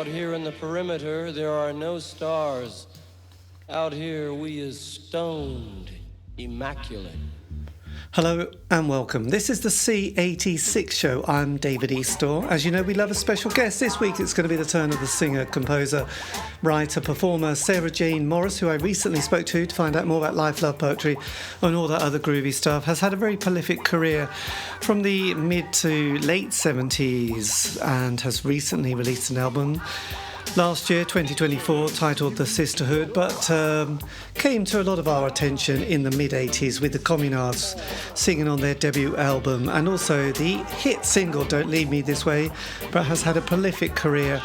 Out here in the perimeter, there are no stars. Out here, we is stoned, immaculate. Hello and welcome. This is the C86 show. I'm David Eastaugh. As you know, we love a special guest. This week it's going to be the turn of the singer, composer, writer, performer Sarah Jane Morris, who I recently spoke to find out more about life, love, poetry and all that other groovy stuff. Has had a very prolific career from the mid to late 70s and has recently released an album last year, 2024, titled The Sisterhood, but came to a lot of our attention in the mid-80s with the Communards singing on their debut album, and also the hit single Don't Leave Me This Way, but has had a prolific career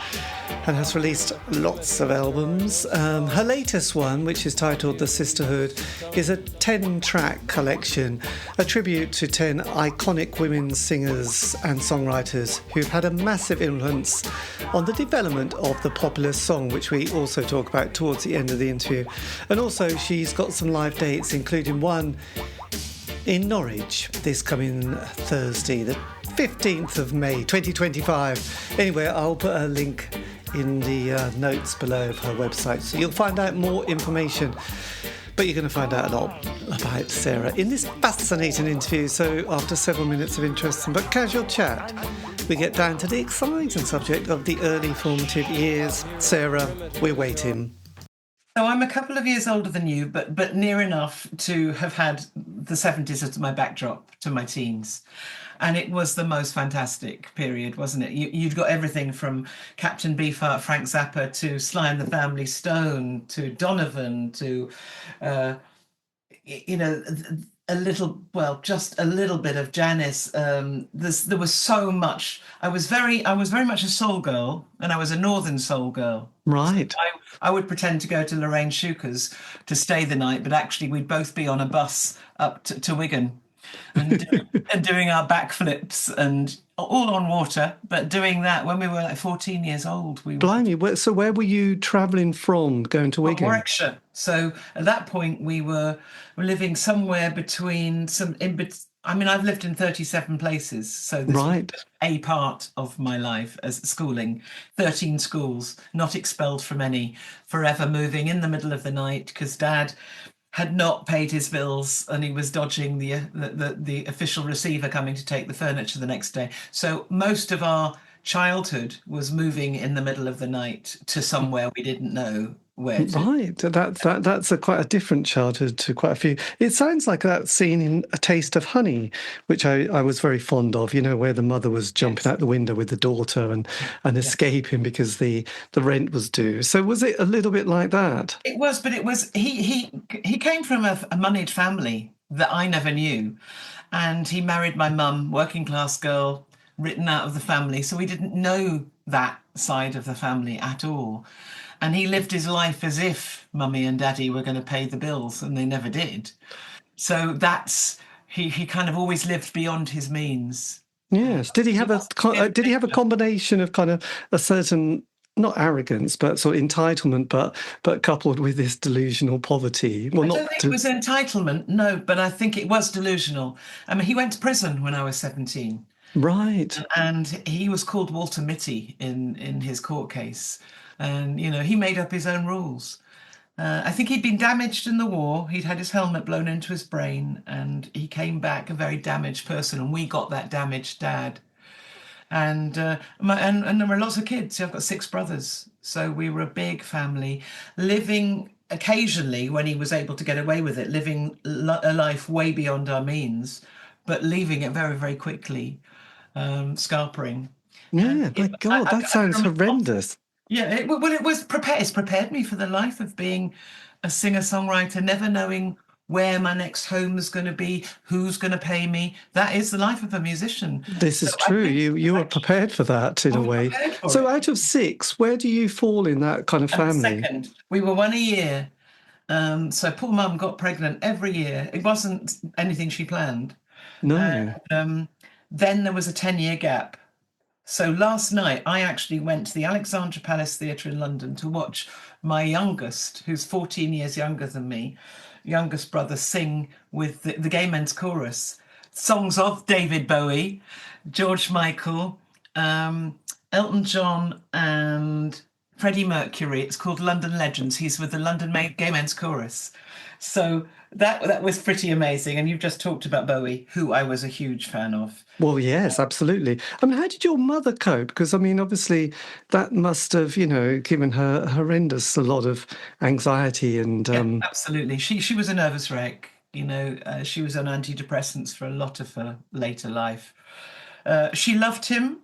and has released lots of albums. Her latest one, which is titled The Sisterhood, is a 10-track collection, a tribute to 10 iconic women singers and songwriters who've had a massive influence on the development of the popular song, which we also talk about towards the end of the interview. And also she's got some live dates, including one in Norwich this coming Thursday, the 15th of May 2025. Anyway, I'll put a link in the notes below of her website, so you'll find out more information, but you're going to find out a lot about Sarah in this fascinating interview. So after several minutes of interesting but casual chat, we get down to the exciting subject of the early formative years. Sarah, we're waiting. So I'm a couple of years older than you, but near enough to have had the 70s as my backdrop to my teens. And it was the most fantastic period, wasn't it? You'd got everything from Captain Beefheart, Frank Zappa, to Sly and the Family Stone, to Donovan, to, just a little bit of Janis. There was so much. I was very much a soul girl, and I was a northern soul girl. Right. So I would pretend to go to Lorraine Shuker's to stay the night, but actually we'd both be on a bus up to Wigan and doing our backflips and all on water, but doing that when we were like 14 years old. Blimey, so where were you travelling from, going to Wigan? Warwickshire. So at that point we were living somewhere between I've lived in 37 places, so this was a part of my life as schooling. 13 schools, not expelled from any, forever moving in the middle of the night because Dad had not paid his bills and he was dodging the official receiver coming to take the furniture the next day. So most of our childhood was moving in the middle of the night to somewhere we didn't know where to. Right, that's quite a different childhood to quite a few. It sounds like that scene in A Taste of Honey, which I was very fond of, where the mother was jumping out the window with the daughter and escaping because the rent was due. So was it a little bit like that? It was, but it was he came from a moneyed family that I never knew, and he married my mum, working class girl, written out of the family, so we didn't know that side of the family at all. And he lived his life as if Mummy and Daddy were going to pay the bills, and they never did. So he kind of always lived beyond his means. Yes. Did he have a combination of kind of a certain, not arrogance, but sort of entitlement, but coupled with this delusional poverty? Well, I don't think it was entitlement, no, but I think it was delusional. I mean, he went to prison when I was 17. Right. And he was called Walter Mitty in his court case. And, he made up his own rules. I think he'd been damaged in the war. He'd had his helmet blown into his brain, and he came back a very damaged person. And we got that damaged dad. And there were lots of kids. I've got 6 brothers. So we were a big family, living occasionally, when he was able to get away with it, living a life way beyond our means, but leaving it very, very quickly, scarpering. Yeah, my God, that sounds horrendous. Yeah, it's prepared me for the life of being a singer-songwriter, never knowing where my next home is going to be, who's going to pay me. That is the life of a musician. This is true. You were prepared for that in a way. So out of 6, where do you fall in that kind of family? Second. We were 1 a year. So poor mum got pregnant every year. It wasn't anything she planned. No. Then there was a 10-year gap. So last night, I actually went to the Alexandra Palace Theatre in London to watch my youngest, who's 14 years younger than me, youngest brother, sing with the Gay Men's Chorus, songs of David Bowie, George Michael, Elton John, and Freddie Mercury. It's called London Legends. He's with the London Gay Men's Chorus. So that was pretty amazing. And you've just talked about Bowie, who I was a huge fan of. Well, yes, absolutely. I mean, how did your mother cope? Because, I mean, obviously that must have, given her horrendous a lot of anxiety and... Yeah, absolutely. She was a nervous wreck. She was on antidepressants for a lot of her later life. She loved him,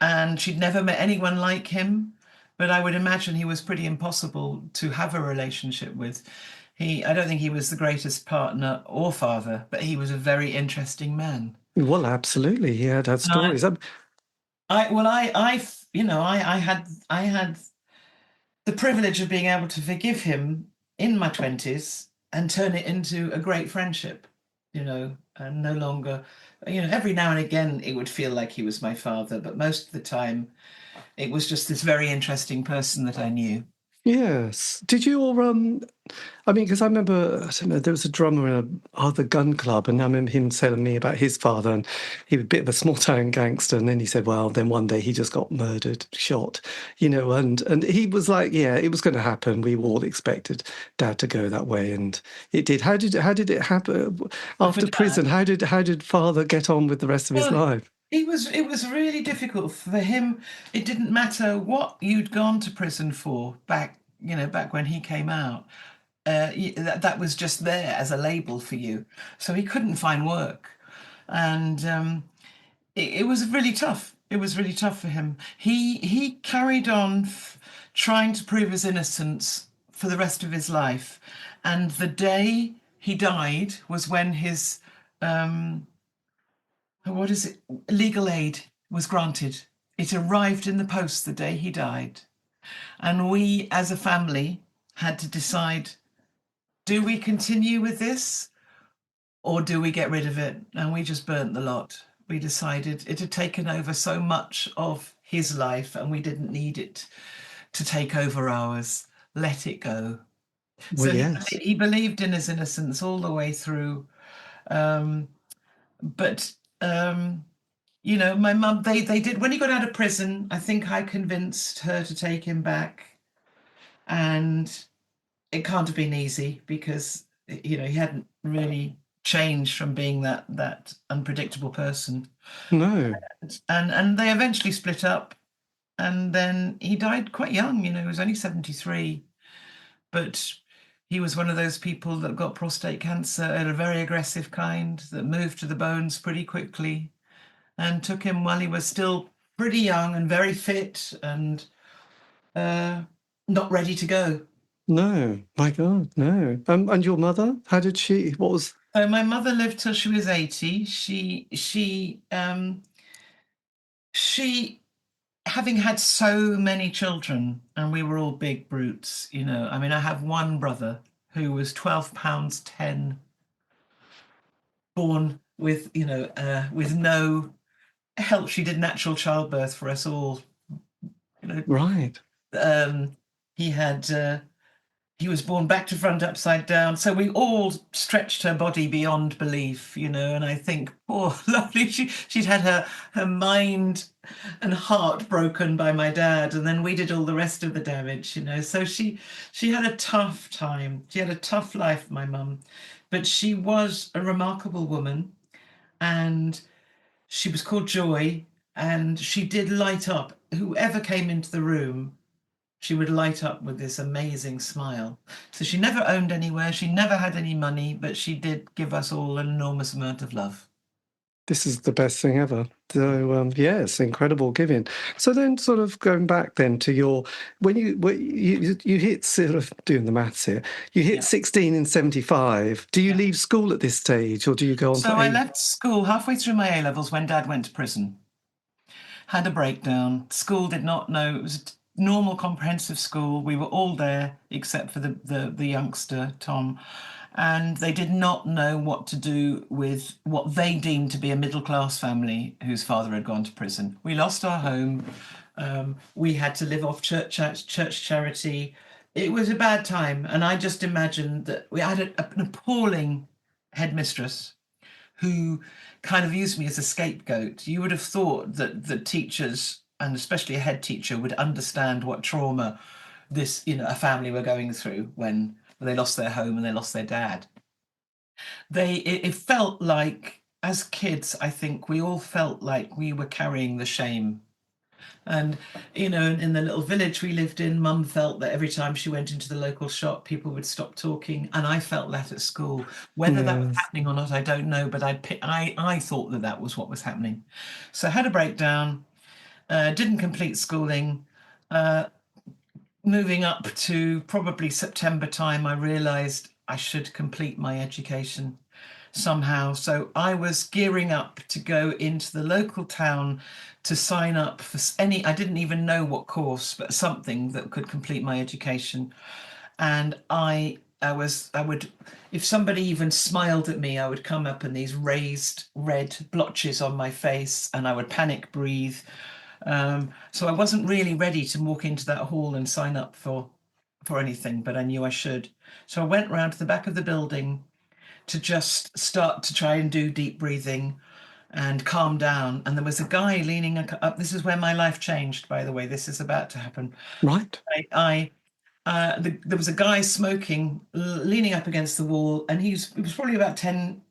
and she'd never met anyone like him. But I would imagine he was pretty impossible to have a relationship with. I don't think he was the greatest partner or father, but he was a very interesting man. Well, absolutely. He had stories. I had the privilege of being able to forgive him in my 20s and turn it into a great friendship, and no longer, every now and again it would feel like he was my father, but most of the time it was just this very interesting person that I knew. Yes. Did you all, I mean, because I remember, I don't know, there was a drummer in the gun club, and I remember him telling me about his father, and he was a bit of a small town gangster, and then he said, well, then one day he just got murdered, shot, and he was like, yeah, it was going to happen. We all expected Dad to go that way, and it did. How did it happen after prison? How did Father get on with the rest of his life? It was really difficult for him. It didn't matter what you'd gone to prison for back when he came out. That was just there as a label for you. So he couldn't find work, and it was really tough. It was really tough for him. He carried on trying to prove his innocence for the rest of his life, and the day he died was when his legal aid was granted. It arrived in the post the day he died. And we, as a family, had to decide, do we continue with this or do we get rid of it? And we just burnt the lot. We decided it had taken over so much of his life and we didn't need it to take over ours. Let it go. Well, so yes. he believed in his innocence all the way through. My mum, they did, when he got out of prison, I think I convinced her to take him back. And it can't have been easy because, he hadn't really changed from being that unpredictable person. No. And they eventually split up. And then he died quite young, he was only 73. But he was one of those people that got prostate cancer at a very aggressive kind that moved to the bones pretty quickly. And took him while he was still pretty young and very fit and not ready to go. No, my God, no. And your mother, how did she? What was? So my mother lived till she was 80. She, having had so many children, and we were all big brutes, I mean, I have one brother who was 12 pounds 10, born with, with no help. She did natural childbirth for us all. Right. He was born back to front upside down. So we all stretched her body beyond belief, and I think, poor lovely, she'd had her mind and heart broken by my dad, and then we did all the rest of the damage, So she had a tough time. She had a tough life, my mum, but she was a remarkable woman, and she was called Joy, and she did light up whoever came into the room. She would light up with this amazing smile. So she never owned anywhere. She never had any money, but she did give us all an enormous amount of love. This is the best thing ever. So, yes, incredible giving. So then sort of going back then to when you hit, sort of doing the maths here, you hit 16 in 75. Do you leave school at this stage or do you go on? So I left school halfway through my A-levels when Dad went to prison. Had a breakdown. School did not know. It was normal comprehensive school. We were all there except for the youngster, Tom. And they did not know what to do with what they deemed to be a middle-class family whose father had gone to prison. We lost our home. We had to live off church charity. It was a bad time. And I just imagined that we had an appalling headmistress who kind of used me as a scapegoat. You would have thought that the teachers and especially a head teacher, would understand what trauma this, a family were going through when they lost their home and they lost their dad. It felt like, as kids, I think we all felt like we were carrying the shame. And, in the little village we lived in, Mum felt that every time she went into the local shop, people would stop talking. And I felt that at school. Whether that was happening or not, I don't know. But I thought that was what was happening. So I had a breakdown, didn't complete schooling. Moving up to probably September time, I realised I should complete my education somehow. So I was gearing up to go into the local town to sign up for I didn't even know what course, but something that could complete my education. And I would, if somebody even smiled at me, I would come up in these raised red blotches on my face and I would panic breathe. So I wasn't really ready to walk into that hall and sign up for anything, but I knew I should. So I went round to the back of the building to just start to try and do deep breathing and calm down. And there was a guy leaning up. This is where my life changed, by the way. This is about to happen. Right. There was a guy smoking, leaning up against the wall, and he was probably about 10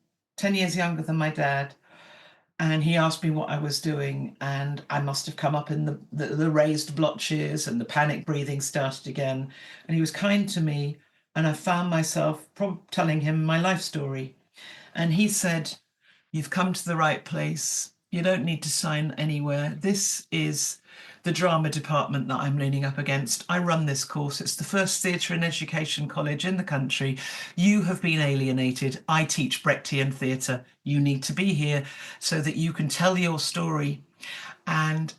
years younger than my dad. And he asked me what I was doing, and I must have come up in the raised blotches, and the panic breathing started again. And he was kind to me, and I found myself telling him my life story. And he said, "You've come to the right place. You don't need to sign anywhere. This is the drama department that I'm leaning up against. I run this course. It's the first theatre and education college in the country. You have been alienated. I teach Brechtian theatre. You need to be here so that you can tell your story." And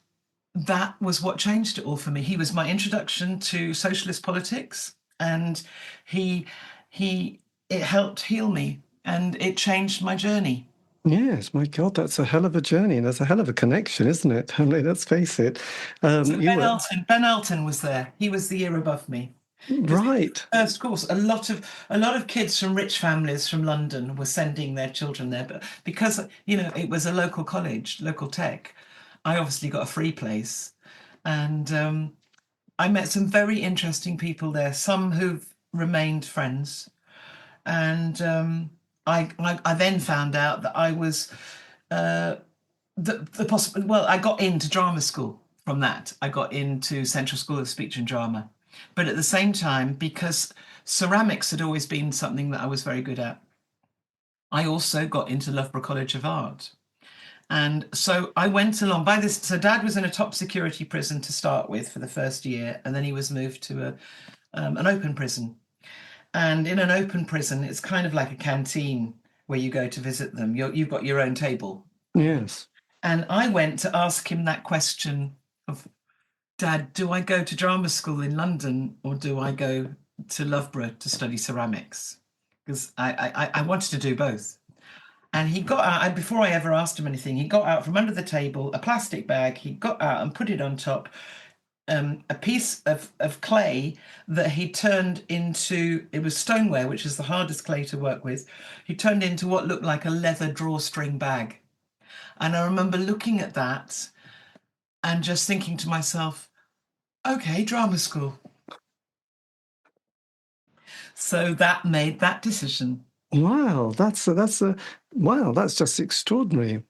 that was what changed it all for me. He was my introduction to socialist politics, and it helped heal me, and it changed my journey. Yes, my God, that's a hell of a journey, and that's a hell of a connection, isn't it? I mean, let's face it. So Ben Elton was there. He was the year above me. Right. First course, a lot of kids from rich families from London were sending their children there, but because it was a local college, local tech, I obviously got a free place, and I met some very interesting people there. Some who've remained friends, and I then found out that I was the possible. Well, I got into drama school from that. I got into Central School of Speech and Drama, but at the same time, because ceramics had always been something that I was very good at, I also got into Loughborough College of Art. And so I went along by this. So Dad was in a top security prison to start with for the first year, and then he was moved to an open prison. And in an open prison, it's kind of like a canteen where you go to visit them. You've got your own table. Yes. And I went to ask him that question of, "Dad, do I go to drama school in London or do I go to Loughborough to study ceramics?" Because I wanted to do both. And he got out, and before I ever asked him anything, he got out from under the table a plastic bag. He got out and put it on top a piece of clay that he turned into, it was stoneware, which is the hardest clay to work with. He turned into what looked like a leather drawstring bag. And I remember looking at that and just thinking to myself, okay, drama school. So that made that decision. Wow, that's just extraordinary.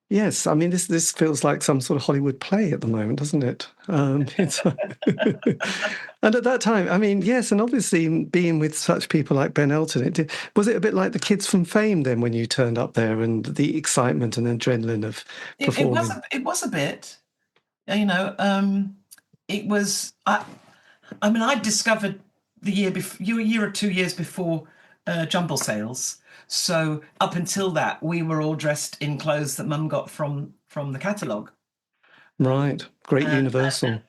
Yes, I mean this feels like some sort of Hollywood play at the moment, doesn't it? And at that time, I mean, yes, and obviously being with such people like Ben Elton, was it a bit like the kids from Fame then when you turned up there and the excitement and adrenaline of performing? It was a bit, it was. I mean, I discovered the year before, a year or 2 years before Jumble Sales. So up until that, we were all dressed in clothes that Mum got from the catalogue. Right, great Universal.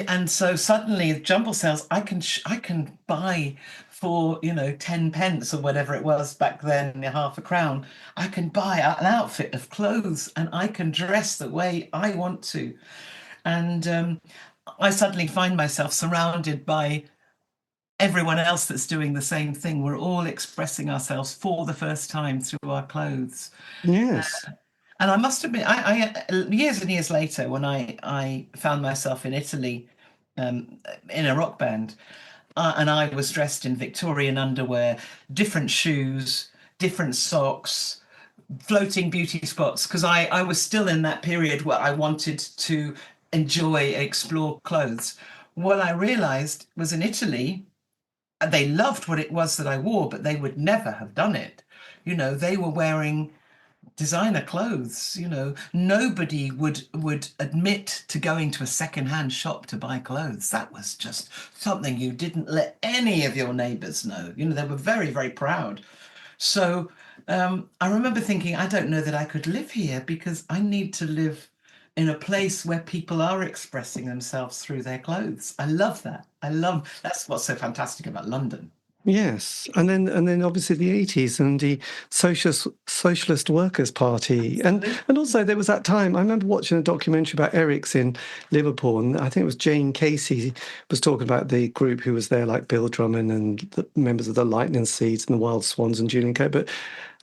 And so suddenly, Jumble Sales, I can buy for 10 pence or whatever it was back then, half a crown. I can buy an outfit of clothes, and I can dress the way I want to. And I suddenly find myself surrounded by everyone else that's doing the same thing. We're all expressing ourselves for the first time through our clothes. Yes. And I must admit, I years and years later, when I found myself in Italy, in a rock band, and I was dressed in Victorian underwear, different shoes, different socks, floating beauty spots, because I was still in that period where I wanted to enjoy, explore clothes. What I realized was in Italy, they loved what it was that I wore, but they would never have done it. They were wearing designer clothes. Nobody would admit to going to a secondhand shop to buy clothes. That was just something you didn't let any of your neighbors know. They were very, very proud. So I remember thinking, I don't know that I could live here, because I need to live in a place where people are expressing themselves through their clothes. I love that. That's what's so fantastic about London. Yes, and then obviously the 80s and the Socialist Workers' Party, and also there was that time. I remember watching a documentary about Eric's in Liverpool, and I think it was Jane Casey was talking about the group who was there, like Bill Drummond and the members of the Lightning Seeds and the Wild Swans and Julian Cope,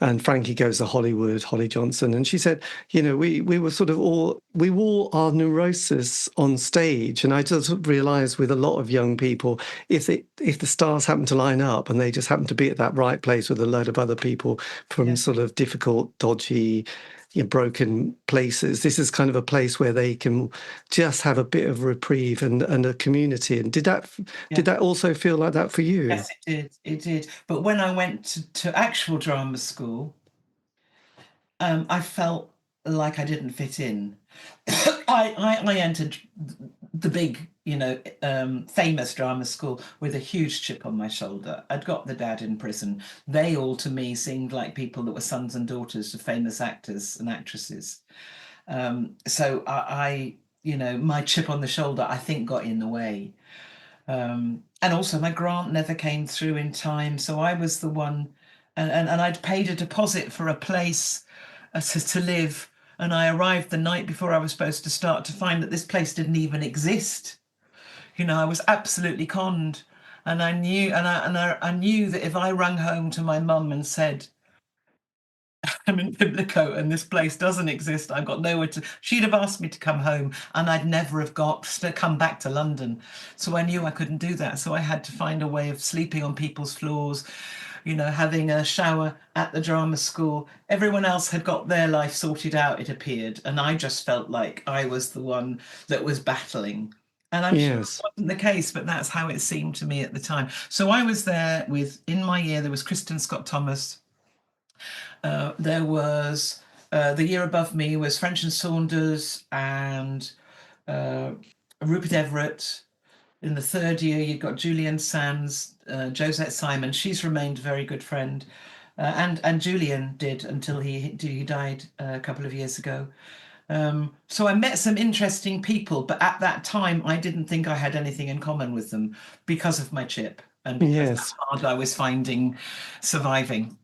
and Frankie Goes to Hollywood, Holly Johnson, and she said, we were sort of we wore our neurosis on stage, and I just realised with a lot of young people, if the stars happen to line up and they just happen to be at that right place with a load of other people from sort of difficult, dodgy, broken places, this is kind of a place where they can just have a bit of reprieve and a community. And did that also feel like that for you? Yes, it did. But when I went to actual drama school, I felt like I didn't fit in. I entered the big, famous drama school with a huge chip on my shoulder. I'd got the dad in prison. They all, to me, seemed like people that were sons and daughters of famous actors and actresses. So my chip on the shoulder, I think, got in the way. And also my grant never came through in time. So I was the one, and I'd paid a deposit for a place to live. And I arrived the night before I was supposed to start to find that this place didn't even exist. I was absolutely conned. And I knew, I knew that if I rang home to my mum and said, I'm in Pimlico and this place doesn't exist, I've got nowhere to, she'd have asked me to come home and I'd never have got to come back to London. So I knew I couldn't do that. So I had to find a way of sleeping on people's floors, having a shower at the drama school. Everyone else had got their life sorted out, it appeared. And I just felt like I was the one that was battling. And I'm sure it wasn't the case, but that's how it seemed to me at the time. So I was there in my year, there was Kristen Scott Thomas. There was, the year above me was French and Saunders and Rupert Everett. In the third year, you've got Julian Sands, Josette Simon. She's remained a very good friend. And Julian did until he died a couple of years ago. So I met some interesting people, but at that time, I didn't think I had anything in common with them because of my chip and because how hard I was finding surviving.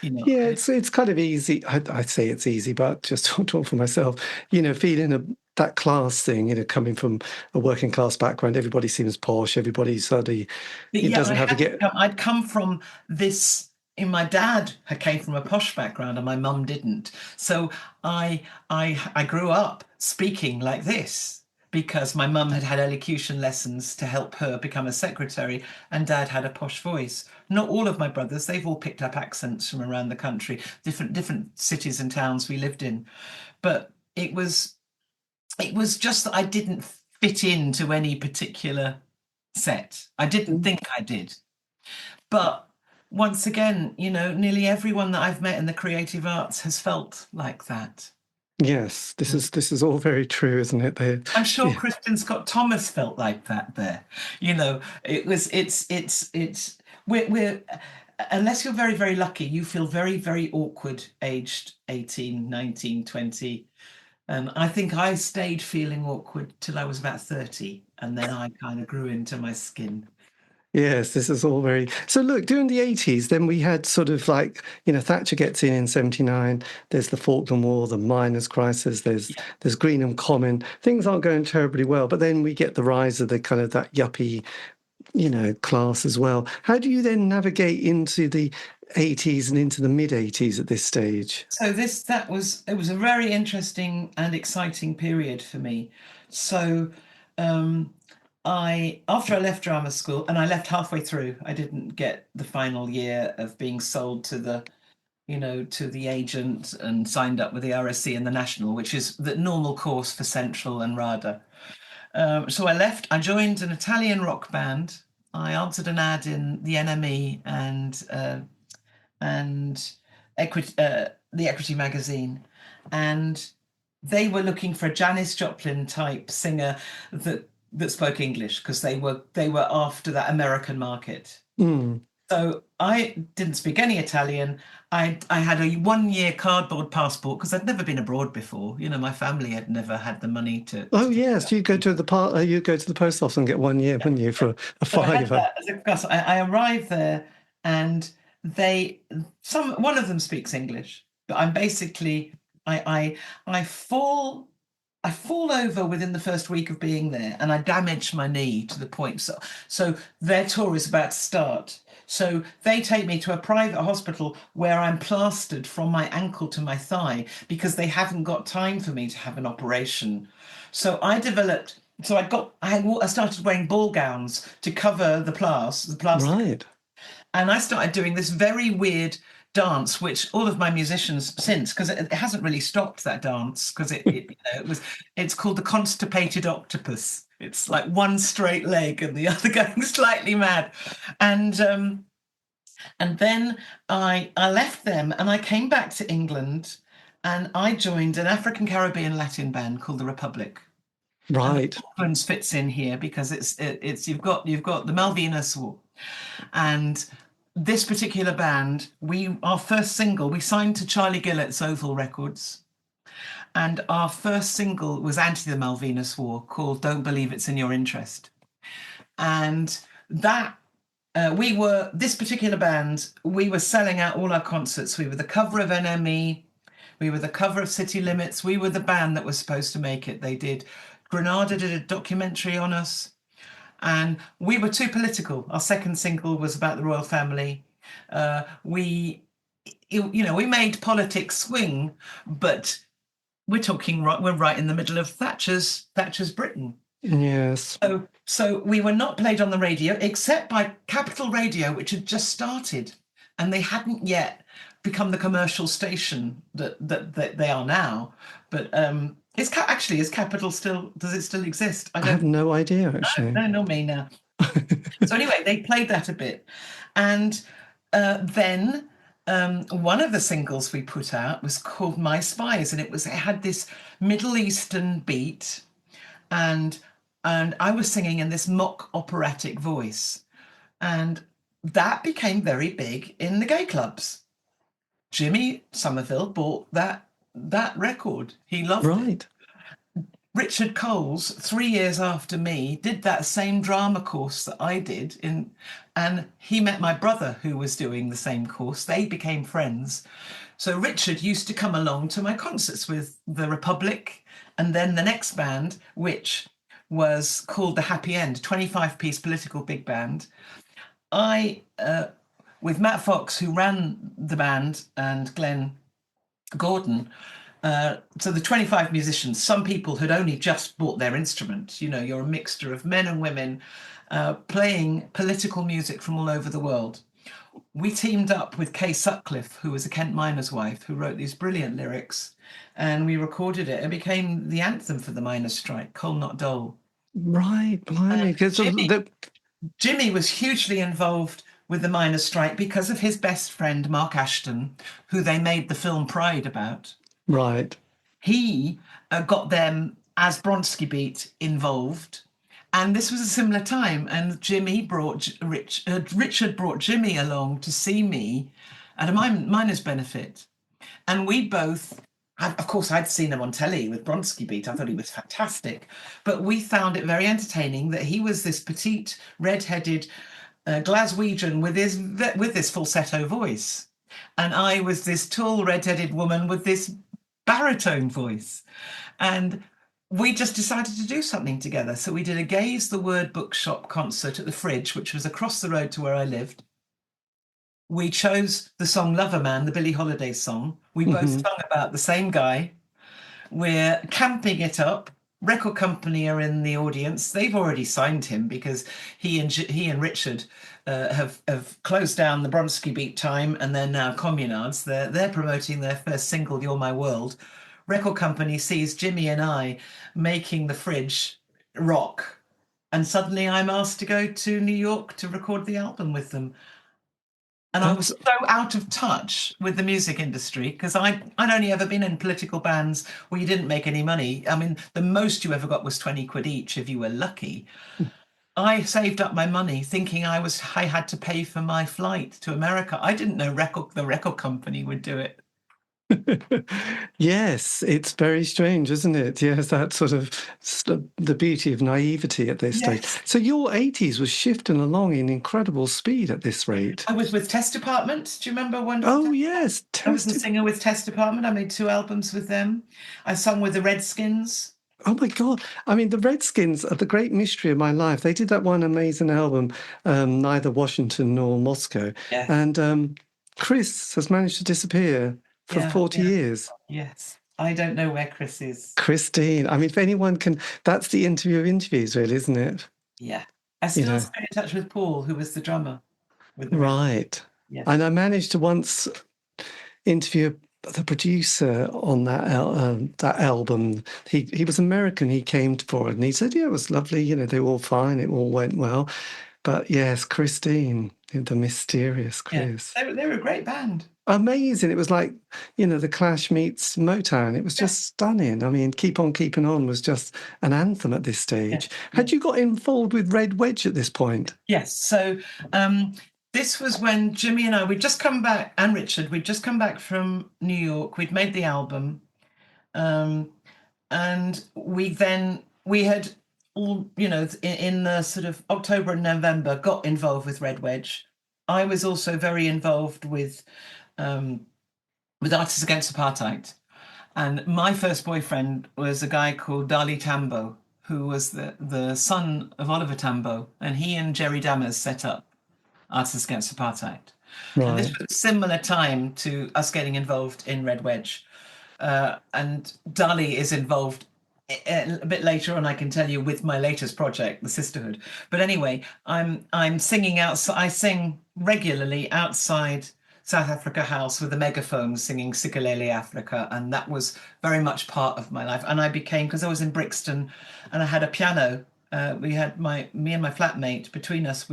Yeah, it's kind of easy. I'd say it's easy, but just to talk for myself, feeling that class thing, coming from a working class background, everybody seems posh, everybody suddenly doesn't have to get. I'd come from this. My dad came from a posh background, and my mum didn't. So I grew up speaking like this because my mum had had elocution lessons to help her become a secretary, and dad had a posh voice. Not all of my brothers, they've all picked up accents from around the country, different cities and towns we lived in. But it was just that I didn't fit into any particular set. I didn't think I did. But once again, nearly everyone that I've met in the creative arts has felt like that. This is all very true, isn't it? I'm sure Kristen Scott Thomas felt like that there. We're unless you're very, very lucky, you feel very, very awkward aged 18, 19, 20. I think I stayed feeling awkward till I was about 30, and then I kind of grew into my skin. Yes, this is all very... So look, during the 80s, then we had sort of like, Thatcher gets in 79, there's the Falkland War, the miners' crisis, there's Greenham Common. Things aren't going terribly well, but then we get the rise of the kind of that yuppie class as well. How do you then navigate into the 80s and into the mid 80s at this stage? So it was a very interesting and exciting period for me. So after I left drama school, and I left halfway through, I didn't get the final year of being sold to the agent and signed up with the RSC and the National, which is the normal course for Central and RADA. So I left. I joined an Italian rock band. I answered an ad in the NME and the Equity magazine, and they were looking for a Janis Joplin type singer that spoke English, because they were after that American market. So I didn't speak any Italian. I had a 1-year cardboard passport because I'd never been abroad before. My family had never had the money to. Oh yes, you go to the post office and get 1 year, wouldn't you, for a fiver? I arrived there, and one of them speaks English, but I'm basically I fall over within the first week of being there, and I damaged my knee to the point. So their tour is about to start. So they take me to a private hospital where I'm plastered from my ankle to my thigh because they haven't got time for me to have an operation. So I started wearing ball gowns to cover the plastic. Right. And I started doing this very weird dance, which all of my musicians since, because it hasn't really stopped, that dance, because it's called the constipated octopus. It's like one straight leg and the other going slightly mad. And then I left them and I came back to England, and I joined an African Caribbean Latin band called the Republic. Right. And fits in here because it's you've got the Malvinas War, and this particular band, our first single, we signed to Charlie Gillett's Oval Records, and our first single was anti the Malvinas War, called Don't Believe It's in Your Interest. And that this particular band, we were selling out all our concerts. We were the cover of NME, we were the cover of City Limits, we were the band that was supposed to make it. Granada did a documentary on us, and we were too political. Our second single was about the royal family. We made politics swing, but we're right in the middle of Thatcher's Britain. Yes. So we were not played on the radio, except by Capital Radio, which had just started, and they hadn't yet become the commercial station that they are now. But is Capital does it still exist? I have no idea, actually. No, not me now. So anyway, they played that a bit. And then one of the singles we put out was called My Spies, and it had this Middle Eastern beat, and I was singing in this mock operatic voice, and that became very big in the gay clubs. Jimmy Somerville bought that record. He loved it. Richard Coles, 3 years after me, did that same drama course that I did, and he met my brother who was doing the same course. They became friends. So Richard used to come along to my concerts with the Republic, and then the next band, which was called the Happy End, 25-piece political big band. With Matt Fox, who ran the band, and Glenn Gordon, so the 25 musicians, some people had only just bought their instrument. You're a mixture of men and women playing political music from all over the world. We teamed up with Kay Sutcliffe, who was a Kent miner's wife, who wrote these brilliant lyrics, and we recorded it. It became the anthem for the miners' strike, Coal Not Dole. Right, blimey. Jimmy was hugely involved with the miners' strike because of his best friend, Mark Ashton, who they made the film Pride about. Right. He got them, as Bronski Beat, involved. And this was a similar time. And Richard brought Jimmy along to see me at a miners' benefit. And we both, of course, I'd seen him on telly with Bronski Beat. I thought he was fantastic. But we found it very entertaining that he was this petite, red-headed Glaswegian with this falsetto voice. And I was this tall, red-headed woman with this baritone voice. And we just decided to do something together. So we did a Gaze the Word Bookshop concert at the Fridge, which was across the road to where I lived. We chose the song Lover Man, the Billie Holiday song. We both sung about the same guy. We're camping it up. Record company are in the audience. They've already signed him because he and Richard have closed down the Bronski Beat Time, and they're now Communards. They're promoting their first single, You're My World. Record company sees Jimmy and I making the Fridge rock, and suddenly I'm asked to go to New York to record the album with them. And I was so out of touch with the music industry because I'd only ever been in political bands where you didn't make any money. I mean, the most you ever got was 20 quid each if you were lucky. I saved up my money thinking I had to pay for my flight to America. I didn't know the record company would do it. Yes, it's very strange, isn't it? Yes, that sort of the beauty of naivety at this stage. So your 80s was shifting along in incredible speed at this rate. I was with Test Department. Do you remember one? Oh, yes. I was a singer with Test Department. I made 2 albums with them. I sung with the Redskins. Oh my God. I mean, the Redskins are the great mystery of my life. They did that one amazing album, Neither Washington Nor Moscow. Yes. And Chris has managed to disappear for 40 years. Yes. I don't know where Chris is. Christine. I mean, if anyone can, that's the interview of interviews, really, isn't it? Yeah. I still stay in touch with Paul, who was the drummer. Right. Yes. And I managed to once interview the producer on that album. He was American. He came for it, and he said, "Yeah, it was lovely. You know, they were all fine. It all went well." But yes, Christine, the mysterious Chris. Yeah. They were a great band. Amazing. It was like, the Clash meets Motown. It was just stunning. I mean, Keep On Keeping On was just an anthem at this stage. Had you got involved with Red Wedge at this point? Yes. So this was when Jimmy and I, we'd just come back, and Richard, we'd just come back from New York. We'd made the album. And we had all, in the sort of October and November, got involved with Red Wedge. I was also very involved with Artists Against Apartheid. And my first boyfriend was a guy called Dali Tambo, who was the son of Oliver Tambo. And he and Jerry Dammers set up Artists Against Apartheid. Right. And this was a similar time to us getting involved in Red Wedge. And Dali is involved a bit later on, I can tell you, with my latest project, the Sisterhood. But anyway, I'm singing outside. I sing regularly outside South Africa House with a megaphone, singing Sikelele Africa, and that was very much part of my life. And I became, because I was in Brixton, and I had a piano. We had me and my flatmate, between us,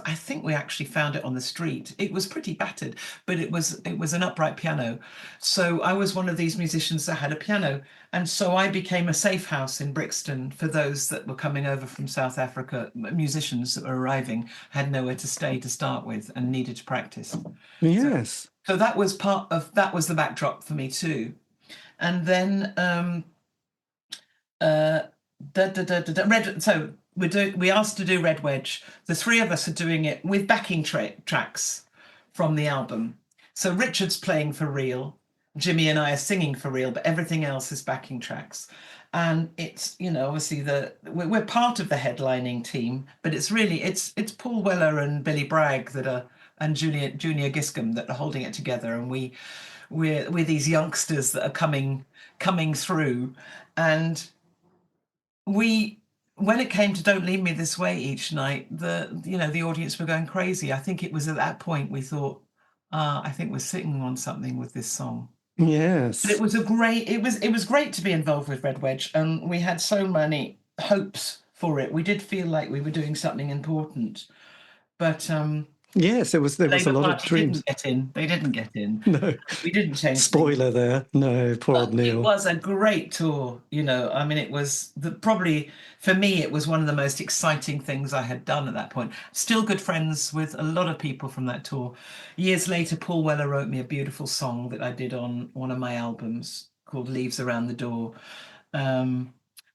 I think we actually found it on the street. It was pretty battered, but it was an upright piano. So I was one of these musicians that had a piano. And so I became a safe house in Brixton for those that were coming over from South Africa, musicians that were arriving, had nowhere to stay to start with and needed to practice. Yes. So that was that was the backdrop for me too. And then so we asked to do Red Wedge. The 3 of us are doing it with backing tracks from the album. So Richard's playing for real, Jimmy and I are singing for real, but everything else is backing tracks. And it's, obviously we're part of the headlining team, but it's really it's Paul Weller and Billy Bragg and Junior Giscombe that are holding it together, and we're these youngsters that are coming through. And when it came to Don't Leave Me This Way each night, the audience were going crazy. I think it was at that point we thought, I think we're sitting on something with this song. Yes. But it was great to be involved with Red Wedge, and we had so many hopes for it. We did feel like we were doing something important, but yes, there was a lot of dreams. They didn't get in. No, we didn't change. Spoiler things there. No, poor old Neil. It was a great tour. I mean, it was probably for me, it was one of the most exciting things I had done at that point. Still good friends with a lot of people from that tour. Years later, Paul Weller wrote me a beautiful song that I did on one of my albums called "Leaves Around the Door."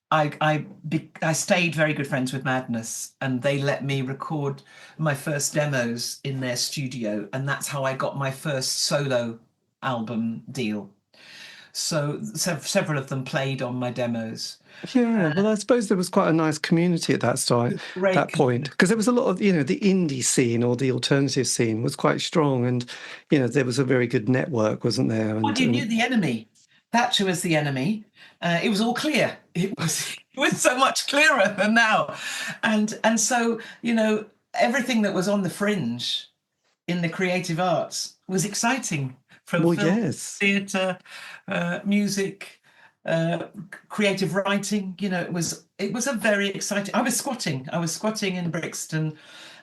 I stayed very good friends with Madness, and they let me record my first demos in their studio, and that's how I got my first solo album deal. So several of them played on my demos. Yeah, well, I suppose there was quite a nice community at that point, because there was a lot of, the indie scene or the alternative scene was quite strong, and there was a very good network, wasn't there? Well, you knew the enemy. Thatcher was the enemy. It was all clear. It was so much clearer than now, and so everything that was on the fringe in the creative arts was exciting, from film, yes, theatre, music, creative writing. It was a very exciting. I was squatting in Brixton,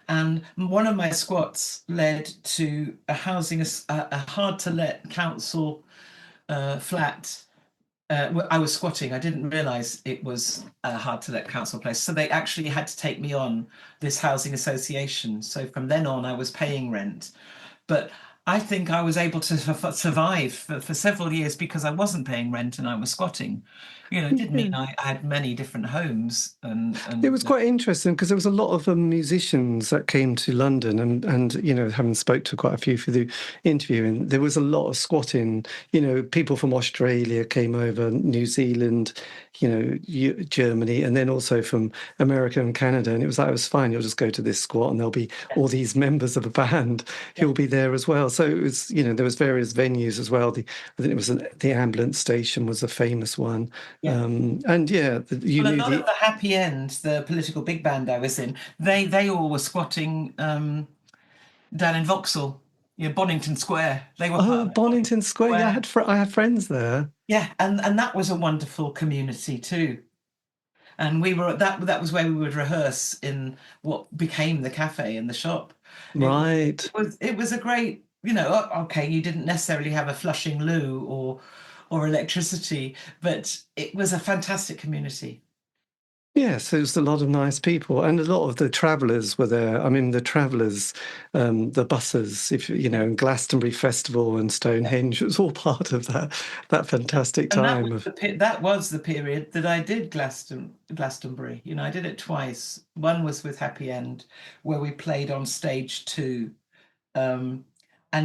and one of my squats led to a hard to let council flat. I was squatting. I didn't realise it was a hard to let council place, so they actually had to take me on this housing association. So from then on, I was paying rent, but I think I was able to survive for several years because I wasn't paying rent and I was squatting. It did mean I had many different homes. And it was quite interesting because there was a lot of musicians that came to London, and having spoke to quite a few for the interview, and there was a lot of squatting. People from Australia came over, New Zealand, Germany, and then also from America and Canada. And it was fine. You'll just go to this squat, and there'll be all these members of a band who'll be there as well. So it was, there was various venues as well. I think it was the ambulance station was a famous one. Yeah. And a lot of the Happy End, the political big band I was in, they all were squatting down in Vauxhall, Bonington Square. They were Bonington Square. Yeah, I had friends there. Yeah, and that was a wonderful community too. And we were that was where we would rehearse in what became the cafe in the shop. Right. It was a great, okay, you didn't necessarily have a flushing loo or electricity, but it was a fantastic community. Yes, it was a lot of nice people, and a lot of the travellers were there. I mean, the travellers, the buses, and Glastonbury Festival and Stonehenge, it was all part of that fantastic time. That was the period that I did Glastonbury. I did it twice. One was with Happy End, where we played on stage 2, and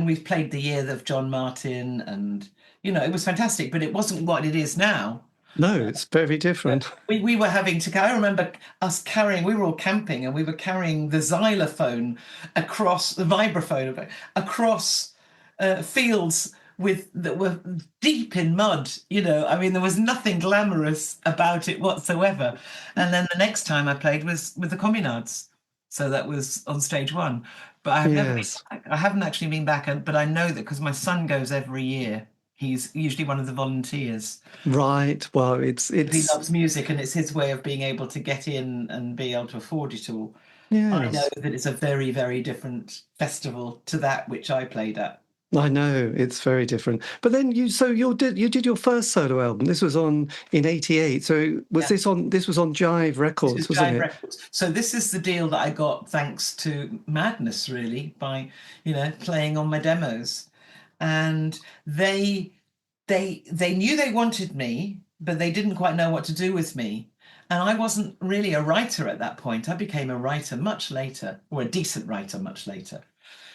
we've played the year of John Martin, and it was fantastic. But it wasn't what it is now. No, it's very different. We were having to. I remember us carrying. We were all camping, and we were carrying the xylophone across the vibraphone across fields that were deep in mud. I mean, there was nothing glamorous about it whatsoever. And then the next time I played was with the Communards, so that was on stage 1. But I have never been back. I haven't actually been back, but I know that because my son goes every year. He's usually one of the volunteers. Right. Well, he loves music, and it's his way of being able to get in and be able to afford it all. Yes. I know that it's a very, very different festival to that which I played at. I know it's very different. But then you did your first solo album. This was in '88. So this was on Jive Records, wasn't it? Records. So this is the deal that I got thanks to Madness, really, by playing on my demos. And they knew they wanted me, but they didn't quite know what to do with me. And I wasn't really a writer at that point. I became a writer much later, or a decent writer much later.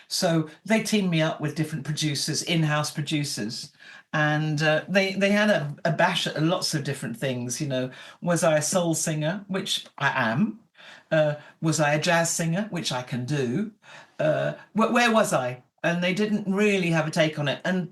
So they teamed me up with different producers, in-house producers, and they had a bash at lots of different things. Was I a soul singer, which I am? Was I a jazz singer, which I can do? Where was I? And they didn't really have a take on it. And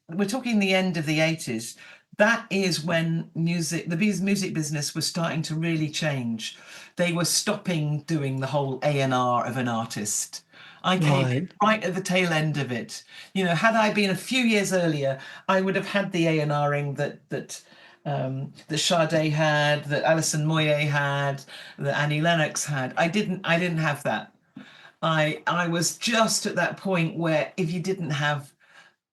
we're talking the end of the 80s. That is when the music business was starting to really change. They were stopping doing the whole A&R of an artist. I came right at the tail end of it. Had I been a few years earlier, I would have had the A&Ring that Sade had, that Alison Moyet had, that Annie Lennox had. I didn't have that. I was just at that point where if you didn't have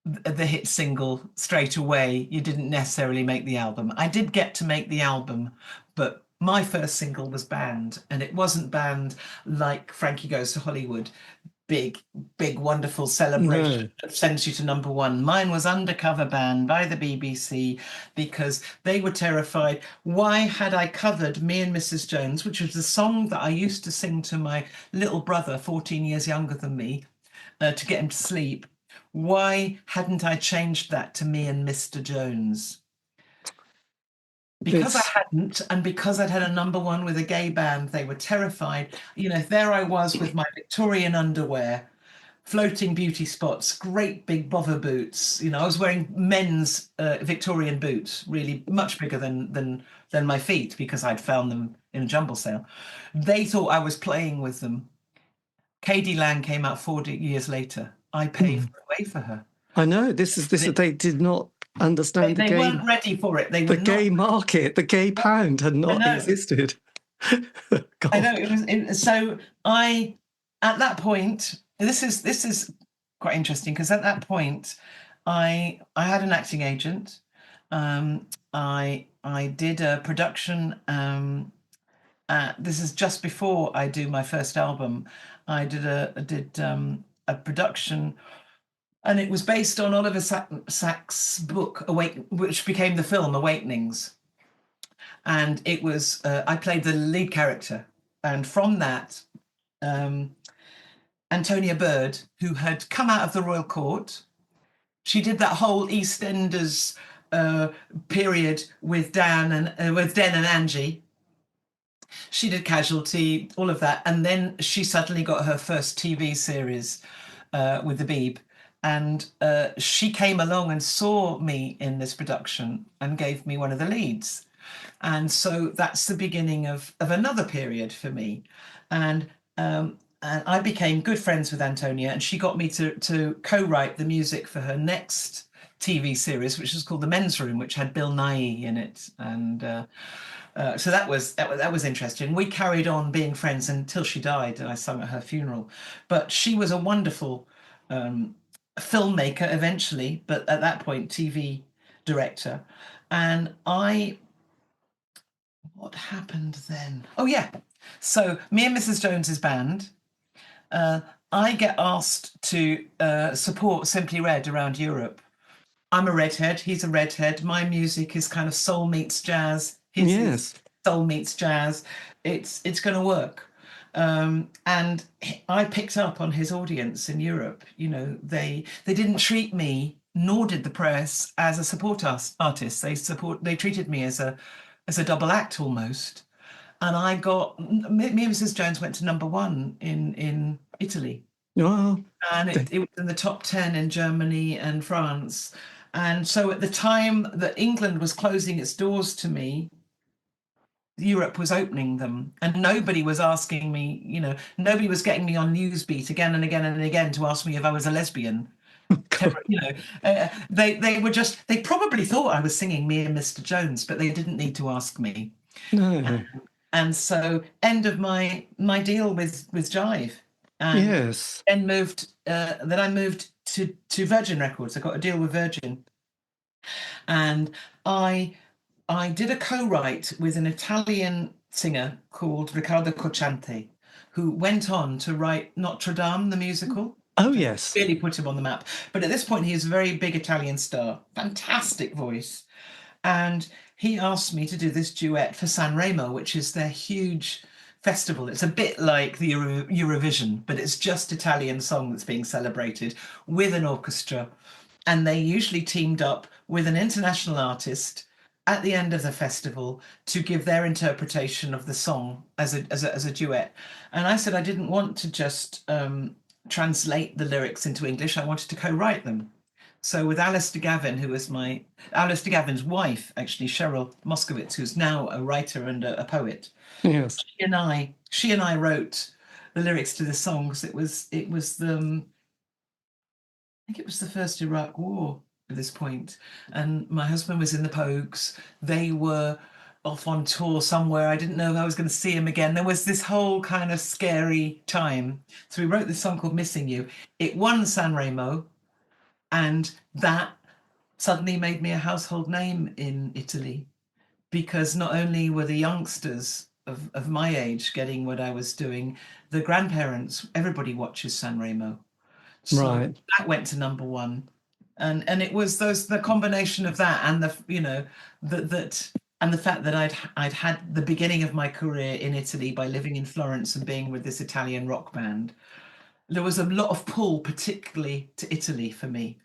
the hit single straight away, you didn't necessarily make the album. I did get to make the album, but my first single was Banned, and it wasn't banned like Frankie Goes to Hollywood. Big, wonderful celebration that sends you to #1. Mine was Undercover Band by the BBC because they were terrified. Why had I covered Me and Mrs. Jones, which was the song that I used to sing to my little brother, 14 years younger than me, to get him to sleep? Why hadn't I changed that to Me and Mr. Jones? Because I hadn't, and because I'd had a #1 with a gay band, they were terrified. You know, there I was with my Victorian underwear, floating beauty spots, great big bother boots. You know, I was wearing men's Victorian boots, really much bigger than my feet, because I'd found them in a jumble sale. They thought I was playing with them. K.D. Lang came out 40 years later. I paved the way for her. I know this is they did not understand They weren't ready for it. They were the gay market, the gay pound had not existed. I know it was. So I, at that point, this is quite interesting, because at that point, I had an acting agent. I did a production. This is just before I do my first album. I did a production, and it was based on Oliver Sacks' book, which became the film Awakenings. And it was, I played the lead character. And from that, Antonia Bird, who had come out of the Royal Court, she did that whole EastEnders period with Den and Angie. She did Casualty, all of that. And then she suddenly got her first TV series with the Beeb. And she came along and saw me in this production and gave me one of the leads. And so that's the beginning of another period for me. And I became good friends with Antonia, and she got me to co-write the music for her next TV series, which was called The Men's Room, which had Bill Nighy in it. And so that was interesting. We carried on being friends until she died, and I sung at her funeral. But she was a wonderful filmmaker eventually, but at that point, TV director. And what happened then? Oh, yeah. So Me and Mrs. Jones's band, I get asked to support Simply Red around Europe. I'm a redhead. He's a redhead. My music is kind of soul meets jazz. His is soul meets jazz. It's going to work. And I picked up on his audience in Europe. You know, they didn't treat me, nor did the press, as a support artist. They treated me as a double act almost. And I got Me and Mrs. Jones went to #1 in Italy. Wow. And it was in the top 10 in Germany and France. And so at the time that England was closing its doors to me, Europe was opening them, and nobody was asking me, you know, nobody was getting me on Newsbeat again and again and again to ask me if I was a lesbian. You know, they probably thought I was singing Me and Mr. Jones, but they didn't need to ask me. No. And so end of my deal with Jive. And yes. Then I moved to Virgin Records. I got a deal with Virgin, and I did a co-write with an Italian singer called Riccardo Cocciante, who went on to write Notre Dame, the musical. Oh, yes. Really put him on the map. But at this point, he is a very big Italian star, fantastic voice. And he asked me to do this duet for Sanremo, which is their huge festival. It's a bit like the Eurovision, but it's just Italian song that's being celebrated with an orchestra. And they usually teamed up with an international artist at the end of the festival to give their interpretation of the song as a duet. And I said I didn't want to just translate the lyrics into English. I wanted to co-write them. So with Alistair Gavin, who was Alistair Gavin's wife, actually, Cheryl Moskowitz, who's now a writer and a poet. Yes. She and I wrote the lyrics to the songs. It was I think it was the first Iraq War at this point, and my husband was in the Pogues. They were off on tour somewhere. I didn't know if I was going to see him again. There was this whole kind of scary time. So we wrote this song called Missing You. It won Sanremo, and that suddenly made me a household name in Italy, because not only were the youngsters of my age getting what I was doing, the grandparents, everybody watches Sanremo. So right. That went to #1. And it was the combination of that and the fact that I'd had the beginning of my career in Italy by living in Florence and being with this Italian rock band there was a lot of pull, particularly to Italy for me.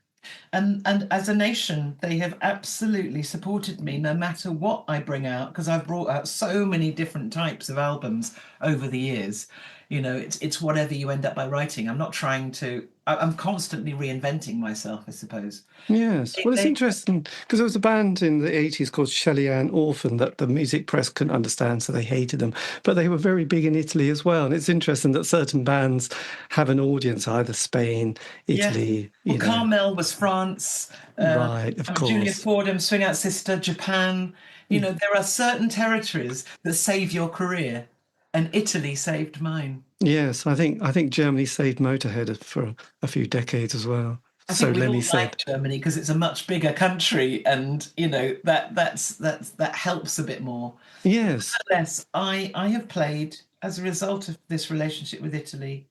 And as a nation, they have absolutely supported me no matter what I bring out, because I've brought out so many different types of albums over the years. You know, it's whatever you end up by writing. I'm not trying to. I'm constantly reinventing myself, I suppose. Yes. Well, it's They, interesting because there was a band in the 80s called Shelly Ann Orphan that the music press couldn't understand, so they hated them. But they were very big in Italy as well. And it's interesting that certain bands have an audience, either Spain, yeah. Italy, Well, Carmel was France. Right, of Julia course. Fordham, Swing Out Sister, Japan. You know, there are certain territories that save your career, and Italy saved mine. Yes, I think Germany saved Motorhead for a few decades as well. I So think we Lemmy all said. like Germany because it's a much bigger country, and you know that helps a bit more. Yes. Nevertheless, I have played as a result of this relationship with Italy.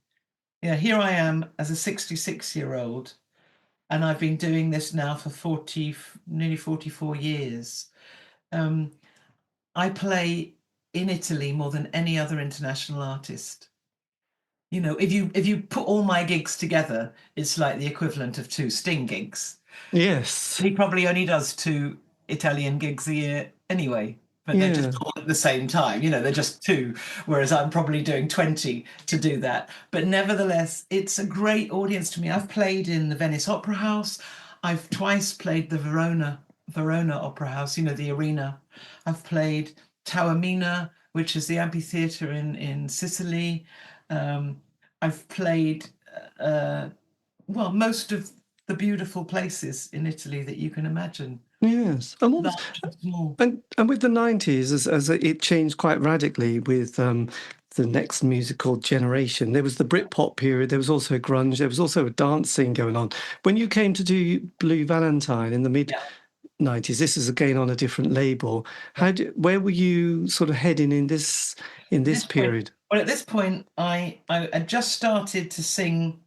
Yeah, here I am as a 66-year-old, and I've been doing this now for 40, nearly 44 years. I play in Italy more than any other international artist. You know, if you put all my gigs together, it's like the equivalent of 2 Sting gigs. Yes. He probably only does 2 Italian gigs a year anyway, but they're Yeah. just all at the same time. You know, they're just 2, whereas I'm probably doing 20 to do that. But nevertheless, it's a great audience to me. I've played in the Venice Opera House. I've twice played the Verona Opera House, you know, the arena. I've played Taormina, which is the amphitheater in Sicily. I've played well, most of the beautiful places in Italy that you can imagine. Yes. And what was, Large and small. and with the 90s, as it changed quite radically with the next musical generation, there was the Britpop period, there was also grunge, there was also a dance scene going on. When you came to do Blue Valentine in the mid Yeah. 90s, this is again on a different label. Where were you sort of heading in this period? Well, at this point, I had just started to sing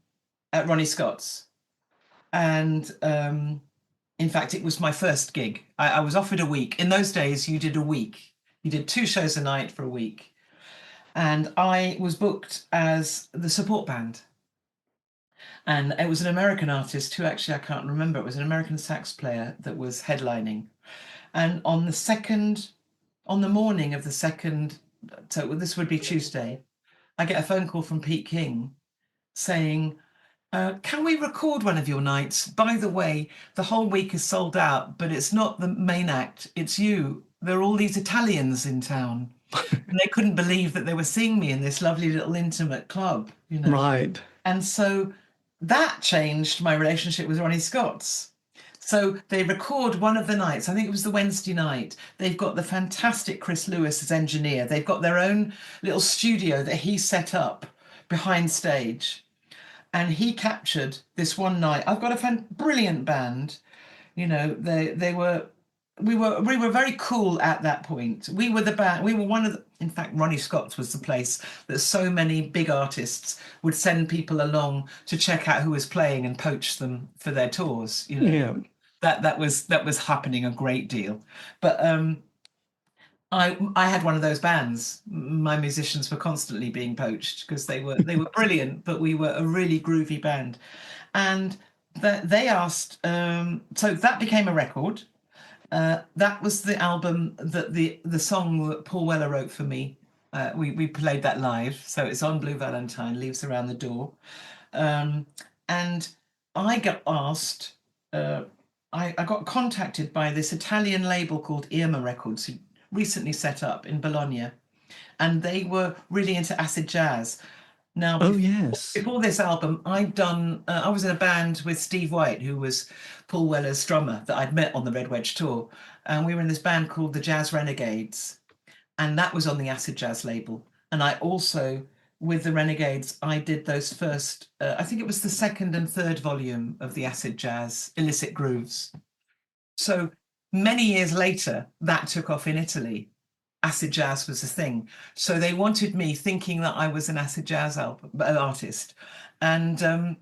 at Ronnie Scott's, and in fact, it was my first gig. I was offered a week. In those days, you did a week. You did 2 shows a night for a week, and I was booked as the support band. And it was an American artist who actually I can't remember. It was an American sax player that was headlining. And on the morning of the second, so this would be Tuesday, I get a phone call from Pete King saying, can we record one of your nights? By the way, the whole week is sold out, but it's not the main act, it's you. There are all these Italians in town. And they couldn't believe that they were seeing me in this lovely little intimate club, you know. Right. And so that changed my relationship with Ronnie Scott's. So they record one of the nights, I think it was the Wednesday night. They've got the fantastic Chris Lewis as engineer. They've got their own little studio that he set up behind stage. And he captured this one night. I've got a brilliant band. You know, we were very cool at that point. We were the band. We were one of the, in fact, Ronnie Scott's was the place that so many big artists would send people along to check out who was playing and poach them for their tours. You know, Yeah. that was happening a great deal. But I had one of those bands. My musicians were constantly being poached because they were brilliant, but we were a really groovy band. And they asked, so that became a record. That was the album that the song that Paul Weller wrote for me. We played that live, so it's on Blue Valentine, Leaves Around the Door. And I got asked, I got contacted by this Italian label called Irma Records, who recently set up in Bologna, and they were really into acid jazz. Now, before this album, I was in a band with Steve White, who was Paul Weller's drummer that I'd met on the Red Wedge tour, and we were in this band called the Jazz Renegades, and that was on the acid jazz label. And I also, with the Renegades, I did those first, I think it was the second and third volume of the acid jazz Illicit Grooves. So many years later, that took off in Italy. Acid jazz was a thing. So they wanted me, thinking that I was an acid jazz artist. And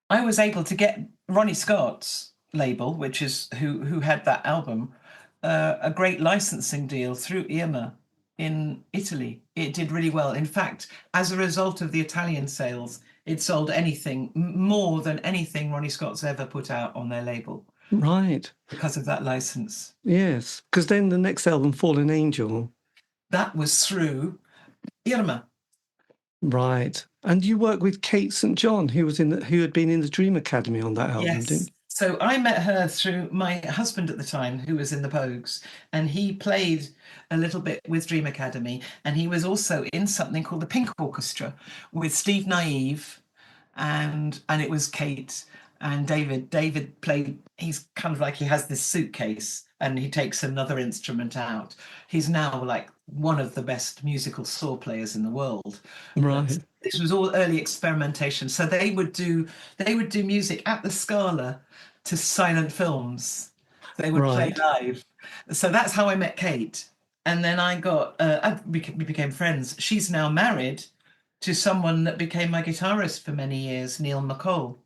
I was able to get Ronnie Scott's label, which is who had that album, a great licensing deal through Irma in Italy. It did really well. In fact, as a result of the Italian sales, It sold anything more than anything Ronnie Scott's ever put out on their label. Right. Because of that license. Yes. Because then the next album, Fallen Angel. That was through Irma. Right. And you worked with Kate St. John, who had been in the Dream Academy on that album, Yes. didn't you? So I met her through my husband at the time, who was in the Pogues, and he played a little bit with Dream Academy, and he was also in something called the Pink Orchestra with Steve Naive, and it was Kate and David. David played. He's kind of like, he has this suitcase and he takes another instrument out. He's now like one of the best musical saw players in the world. Right. This was all early experimentation. So they would do music at the Scala to silent films. They would play live. So that's how I met Kate. And then we became friends. She's now married to someone that became my guitarist for many years, Neil McCall.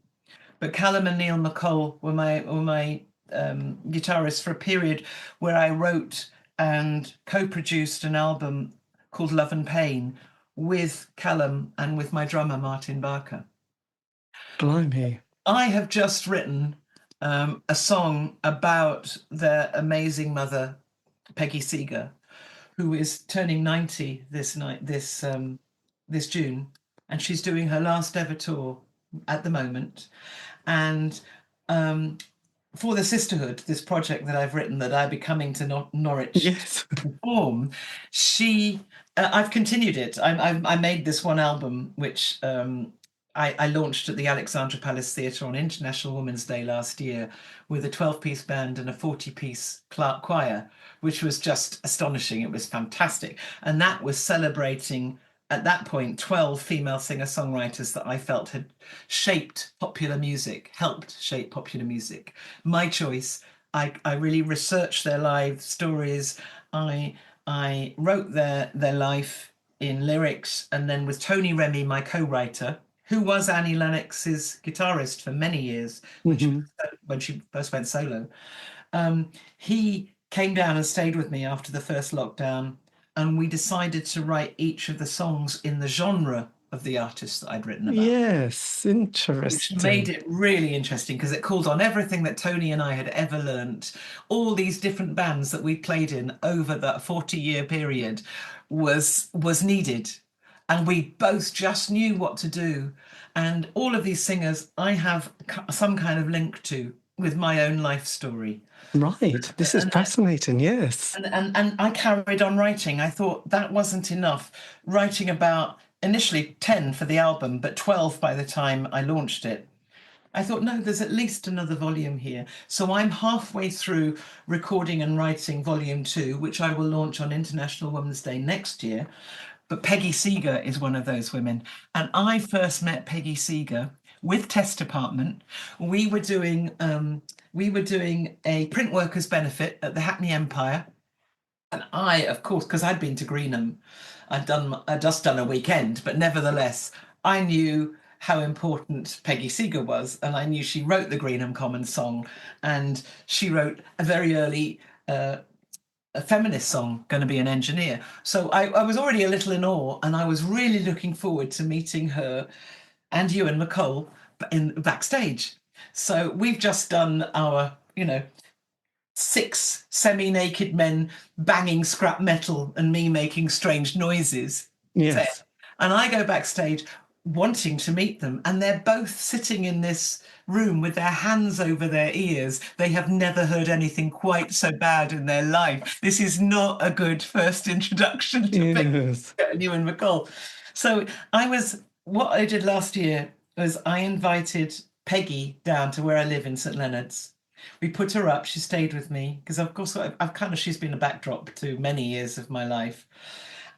But Callum and Neil McCall were my guitarists for a period where I wrote and co-produced an album called Love and Pain with Callum and with my drummer, Martin Barker. Blimey. I have just written a song about their amazing mother, Peggy Seeger, who is turning 90 this June, and she's doing her last ever tour at the moment. And for the Sisterhood, this project that I've written that I'll be coming to Norwich yes. to perform, I've continued it. I made this one album, which I launched at the Alexandra Palace Theatre on International Women's Day last year with a 12-piece band and a 40-piece choir, which was just astonishing. It was fantastic. And that was celebrating, at that point, 12 female singer-songwriters that I felt had shaped popular music, helped shape popular music. My choice. I really researched their life stories. I wrote their life in lyrics, and then with Tony Remy, my co-writer, who was Annie Lennox's guitarist for many years when she first went solo. He came down and stayed with me after the first lockdown, and we decided to write each of the songs in the genre of the artist that I'd written about. Yes, interesting. Which made it really interesting because it called on everything that Tony and I had ever learnt. All these different bands that we played in over that 40-year period was needed. And we both just knew what to do. And all of these singers I have some kind of link to with my own life story. Right. This is fascinating, yes. And I carried on writing. I thought that wasn't enough. Writing about initially 10 for the album, but 12 by the time I launched it. I thought, no, there's at least another volume here. So I'm halfway through recording and writing volume 2, which I will launch on International Women's Day next year. But Peggy Seeger is one of those women. And I first met Peggy Seeger with Test Department. We were doing a print workers benefit at the Hackney Empire. And I, of course, because I'd been to Greenham, I'd just done a weekend, but nevertheless, I knew how important Peggy Seeger was, and I knew she wrote the Greenham Commons song, and she wrote a very early a feminist song, Gonna Be an Engineer. So I was already a little in awe, and I was really looking forward to meeting her and Ewan McCall in backstage. So we've just done our, 6 semi-naked men banging scrap metal and me making strange noises. Yes. And I go backstage wanting to meet them, and they're both sitting in this room with their hands over their ears. They have never heard anything quite so bad in their life. This is not a good first introduction to Ewan McCall. So what I did last year was I invited Peggy down to where I live in St Leonard's. We put her up. She stayed with me because, of course, she's been a backdrop to many years of my life.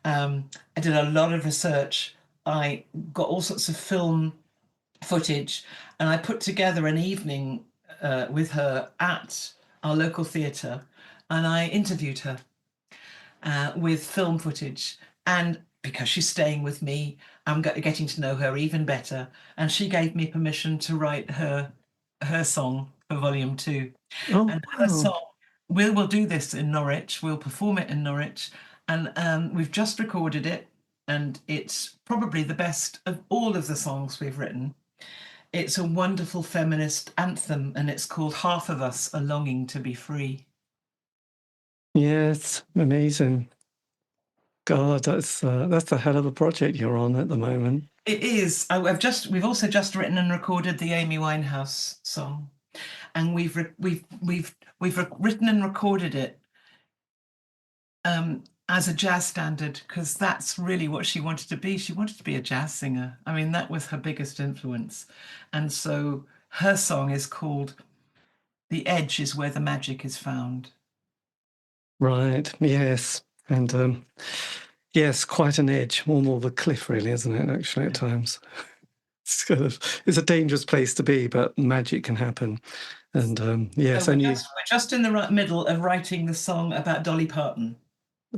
I did a lot of research. I got all sorts of film footage, and I put together an evening with her at our local theatre, and I interviewed her with film footage. And because she's staying with me, I'm getting to know her even better. And she gave me permission to write her song for volume 2. And her song, we'll do this in Norwich. We'll perform it in Norwich. And we've just recorded it. and it's probably the best of all of the songs we've written. It's a wonderful feminist anthem, and it's called Half of Us Are Longing to Be Free. Yes, amazing. God, that's a hell of a project you're on at the moment. It is. We've also just written and recorded the Amy Winehouse song, and we've written and recorded it as a jazz standard, because that's really what she wanted to be. She wanted to be a jazz singer. I mean, that was her biggest influence, and so her song is called "The Edge Is Where the Magic Is Found." Right. Yes, and yes, quite an edge, more of a cliff, really, isn't it? Actually, at times. It's a dangerous place to be, but magic can happen. And yes, So and we're just in the middle of writing the song about Dolly Parton.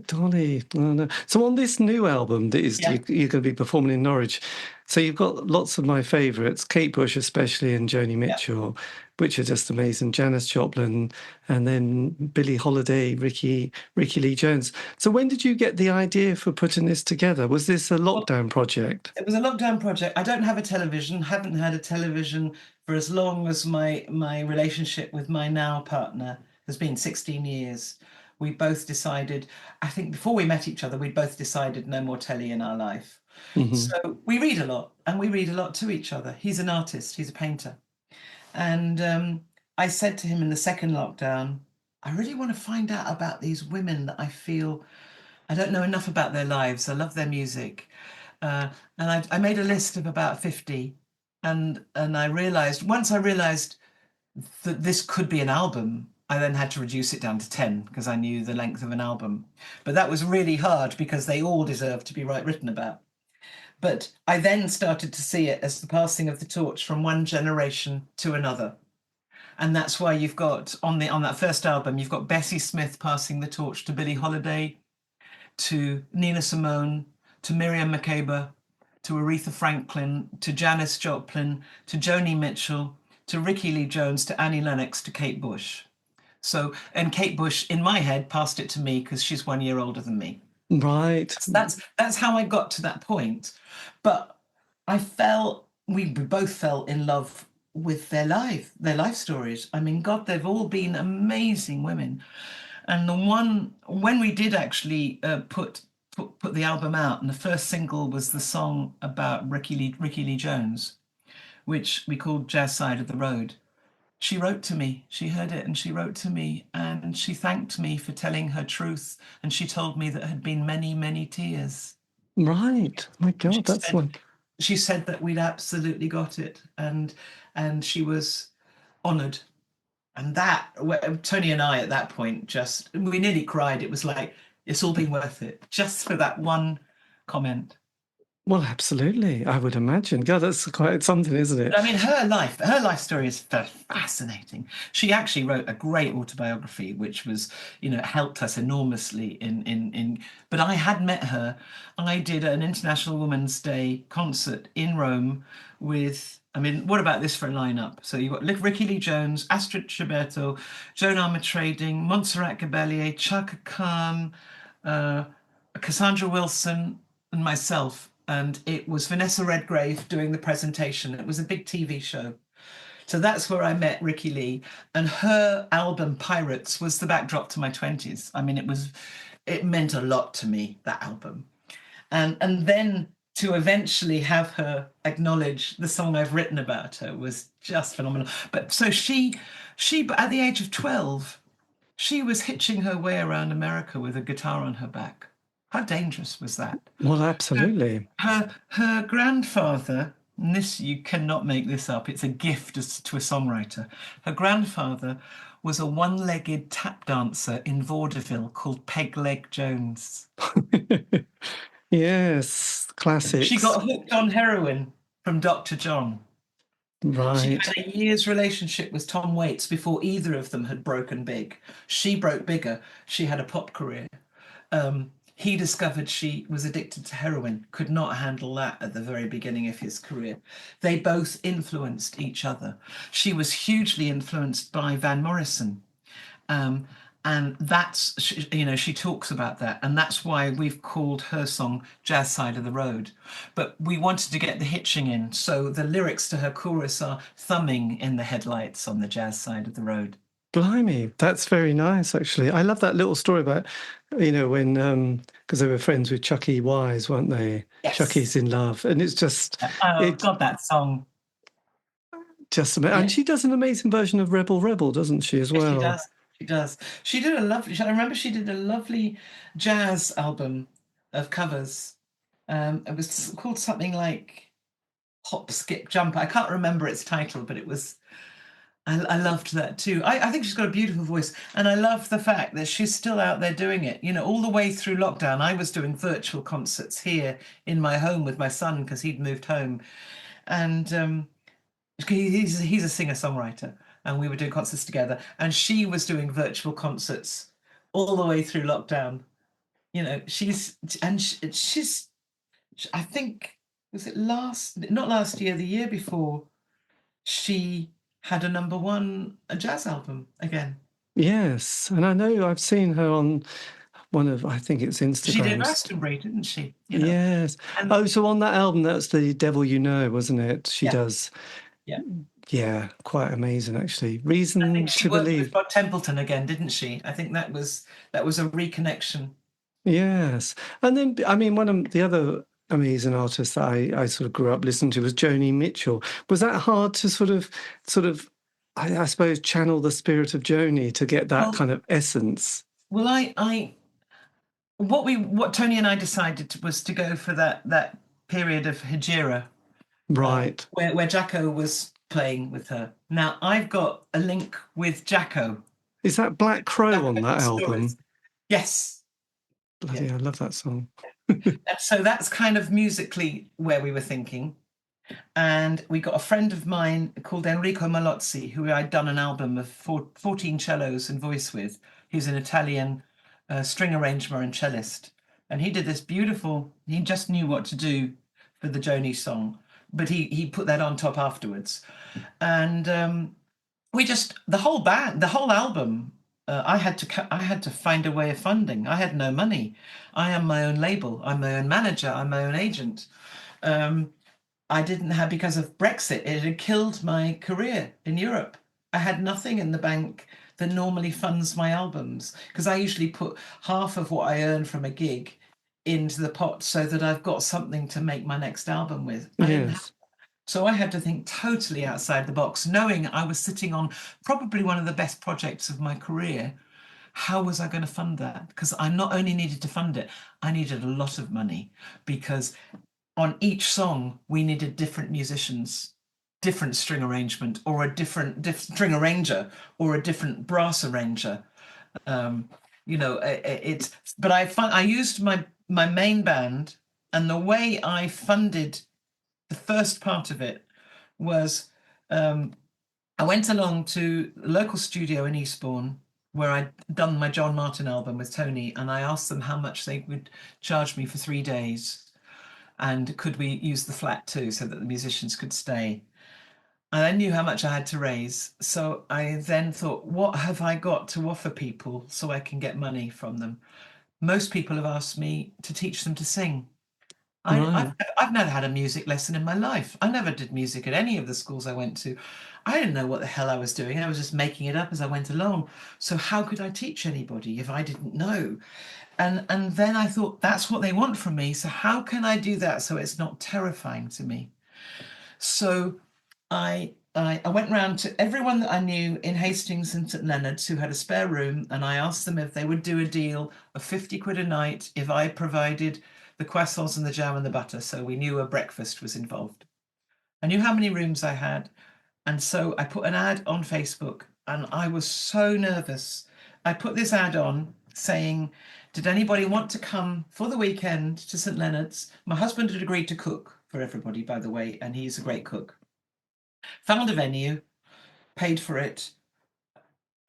Dolly. Oh, no. So on this new album that is Yeah. you're going to be performing in Norwich, so you've got lots of my favourites, Kate Bush especially, and Joni Mitchell, which are just amazing. Janis Joplin, and then Billie Holiday, Ricky Lee Jones. So when did you get the idea for putting this together? Was this a lockdown project? It was a lockdown project. I don't have a television, haven't had a television for as long as my relationship with my now partner has been 16 years. We both decided, I think before we met each other, we'd both decided no more telly in our life. Mhm. So we read a lot, and we read a lot to each other. He's an artist, he's a painter. And I said to him in the second lockdown, I really want to find out about these women that I feel I don't know enough about their lives. I love their music. And I made a list of about 50. And once I realized that this could be an album, I then had to reduce it down to 10 because I knew the length of an album. But that was really hard because they all deserve to be written about. But I then started to see it as the passing of the torch from one generation to another. And that's why you've got on that first album, you've got Bessie Smith passing the torch to Billie Holiday, to Nina Simone, to Miriam Makeba, to Aretha Franklin, to Janis Joplin, to Joni Mitchell, to Ricky Lee Jones, to Annie Lennox, to Kate Bush. So, and Kate Bush, in my head, passed it to me because she's 1 year older than me. Right. So that's how I got to that point. But we both fell in love with their life stories. I mean, God, they've all been amazing women. And when we did actually put the album out, and the first single was the song about Ricky Lee Jones, which we called Jazz Side of the Road. She wrote to me. She heard it and she wrote to me, and she thanked me for telling her truth. And she told me that had been many, many tears. Right. My God, that's one. She said that we'd absolutely got it, and she was honoured. And that, Tony and I at that point, we nearly cried. It was like, it's all been worth it, just for that one comment. Well, absolutely. I would imagine. God, that's quite something, isn't it? But I mean, her life story is fascinating. She actually wrote a great autobiography, which was, helped us enormously but I had met her. I did an International Women's Day concert in Rome with, what about this for a lineup? So you've got Ricky Lee Jones, Astrid Gilberto, Joan Armatrading, Montserrat Caballé, Chaka Khan, Cassandra Wilson, and myself. And it was Vanessa Redgrave doing the presentation. It was a big TV show. So that's where I met Ricky Lee. And her album, Pirates, was the backdrop to my 20s. I mean, it meant a lot to me, that album. And then to eventually have her acknowledge the song I've written about her was just phenomenal. But so she at the age of 12, she was hitching her way around America with a guitar on her back. How dangerous was that? Well, absolutely. Her grandfather, and this, you cannot make this up, it's a gift to a songwriter. Her grandfather was a one-legged tap dancer in vaudeville called Peg Leg Jones. Yes, classics. She got hooked on heroin from Dr. John. Right. She had a year's relationship with Tom Waits before either of them had broken big. She broke bigger. She had a pop career. He discovered she was addicted to heroin, could not handle that at the very beginning of his career. They both influenced each other. She was hugely influenced by Van Morrison. And that's, she talks about that. And that's why we've called her song Jazz Side of the Road. But we wanted to get the hitching in. So the lyrics to her chorus are thumbing in the headlights on the jazz side of the road. Blimey, that's very nice, actually. I love that little story about, when, because they were friends with Chucky Wise, weren't they? Yes. Chucky's in Love. And it's just... God, that song. And she does an amazing version of Rebel Rebel, doesn't she, as well? She does. She does. She did a lovely... I remember she did a lovely jazz album of covers. It was called something like Hop, Skip, Jump. I can't remember its title, but it was... I loved that too. I think she's got a beautiful voice, and I love the fact that she's still out there doing it. All the way through lockdown, I was doing virtual concerts here in my home with my son because he'd moved home, and he's a singer-songwriter, and we were doing concerts together, and she was doing virtual concerts all the way through lockdown. She's I think, was it not last year, the year before, she had a a jazz album again. Yes, and I know I've seen her on one of, I think it's Instagram. She did Glastonbury, didn't she? Yes. So on that album, that's The Devil You Know, wasn't it? She does. Yeah. Yeah, quite amazing, actually. Reason to Believe. With Rod Templeton again, didn't she? I think that was a reconnection. Yes. And then, one of the other amazing artist that I sort of grew up listening to was Joni Mitchell. Was that hard to sort of I suppose channel the spirit of Joni to get that kind of essence? Well, what Tony and I decided was to go for that period of Hejira, right, where Jacko was playing with her. Now I've got a link with Jacko. Is that Black Crow on that album? Yes. Bloody, yeah. I love that song. So that's kind of musically where we were thinking. And we got a friend of mine called Enrico Malozzi, who I'd done an album of 14 cellos and voice with. He's an Italian string arranger and cellist. And he did this beautiful, he just knew what to do for the Joni song, but he put that on top afterwards. And the whole album, I had to find a way of funding. I had no money. I am my own label. I'm my own manager. I'm my own agent. I didn't have, because of Brexit, it had killed my career in Europe. I had nothing in the bank that normally funds my albums, because I usually put half of what I earn from a gig into the pot so that I've got something to make my next album with. So I had to think totally outside the box, knowing I was sitting on probably one of the best projects of my career. How was I going to fund that? Because I not only needed to fund it, I needed a lot of money, because on each song we needed different musicians, different string arrangement, or a different string arranger, or a different brass arranger. But I used my main band, and the way I funded the first part of it was I went along to the local studio in Eastbourne, where I'd done my John Martin album with Tony, and I asked them how much they would charge me for 3 days, and could we use the flat too, so that the musicians could stay. And I knew how much I had to raise, so I then thought, what have I got to offer people so I can get money from them? Most people have asked me to teach them to sing. I've never had a music lesson in my life. I never did music at any of the schools I went to. I didn't know what the hell I was doing. I was just making it up as I went along. So how could I teach anybody if I didn't know? And then I thought, that's what they want from me. So how can I do that so it's not terrifying to me? So I went round to everyone that I knew in Hastings and St Leonard's who had a spare room, and I asked them if they would do a deal of 50 quid a night if I provided the croissants and the jam and the butter, so we knew a breakfast was involved. I knew how many rooms I had, and so I put an ad on Facebook, and I was so nervous. I put this ad on saying, did anybody want to come for the weekend to St Leonard's? My husband had agreed to cook for everybody, by the way, and he's a great cook. Found a venue, paid for it.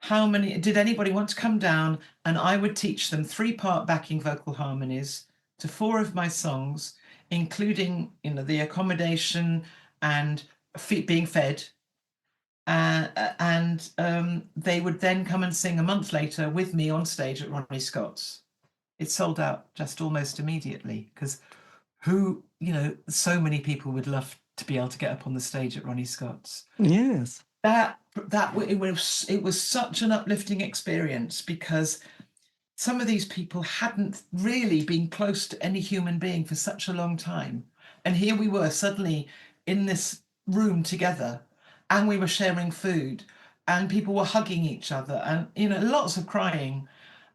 Did anybody want to come down? And I would teach them 3-part backing vocal harmonies to 4 of my songs, including the accommodation and being fed, And they would then come and sing a month later with me on stage at Ronnie Scott's. It sold out just almost immediately, because so many people would love to be able to get up on the stage at Ronnie Scott's. Yes. It was such an uplifting experience, because some of these people hadn't really been close to any human being for such a long time. And here we were suddenly in this room together, and we were sharing food, and people were hugging each other, and lots of crying.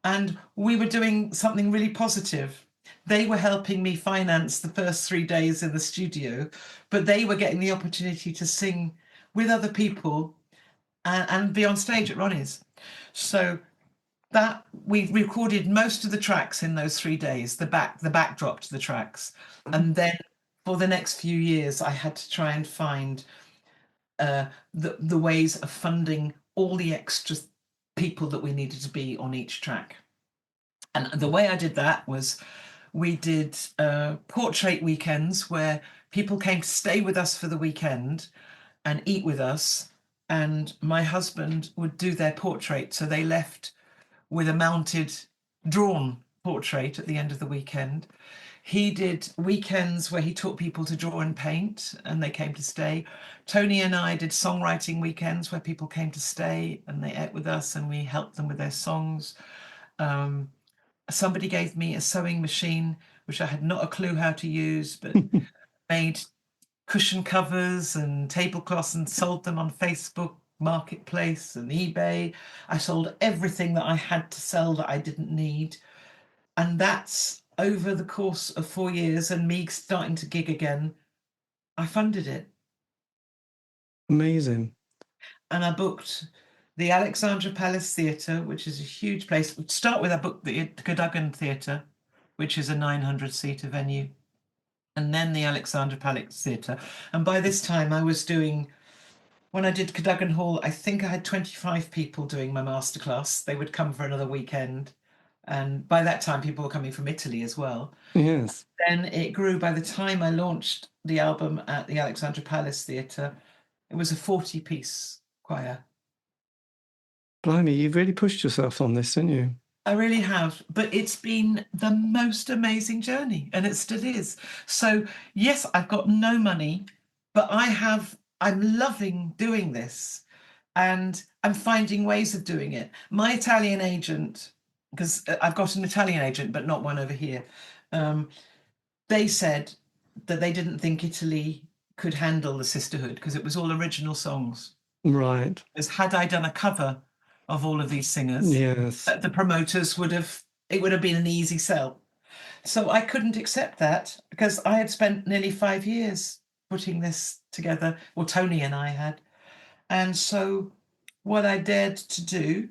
And we were doing something really positive. They were helping me finance the first 3 days in the studio, but they were getting the opportunity to sing with other people and be on stage at Ronnie's. So that we recorded most of the tracks in those 3 days, the backdrop to the tracks. And then for the next few years, I had to try and find the ways of funding all the extra people that we needed to be on each track. And the way I did that was, we did portrait weekends where people came to stay with us for the weekend and eat with us, and my husband would do their portrait. So they left with a mounted, drawn portrait at the end of the weekend. He did weekends where he taught people to draw and paint, and they came to stay. Tony and I did songwriting weekends where people came to stay and they ate with us, and we helped them with their songs. Somebody gave me a sewing machine, which I had not a clue how to use, but made cushion covers and tablecloths and sold them on Facebook Marketplace and eBay. I sold everything that I had to sell that I didn't need. And that's over the course of 4 years, and me starting to gig again, I funded it. Amazing. And I booked the Alexandra Palace Theatre, which is a huge place. To start with, I booked the Cadogan Theatre, which is a 900-seater venue, and then the Alexandra Palace Theatre. And by this time I was doing, when I did Cadogan Hall, I think I had 25 people doing my masterclass. They would come for another weekend. And by that time, people were coming from Italy as well. Yes. Then it grew. By the time I launched the album at the Alexandra Palace Theatre, it was a 40-piece choir. Blimey, you've really pushed yourself on this, didn't you? I really have, but it's been the most amazing journey, and it still is. So yes, I've got no money, but I'm loving doing this, and I'm finding ways of doing it. My Italian agent, because I've got an Italian agent, but not one over here, they said that they didn't think Italy could handle the Sisterhood because it was all original songs. Right. Because had I done a cover of all of these singers, yes, the promoters would have been an easy sell. So I couldn't accept that, because I had spent nearly 5 years putting this together. Well, Tony and I had. And so what I dared to do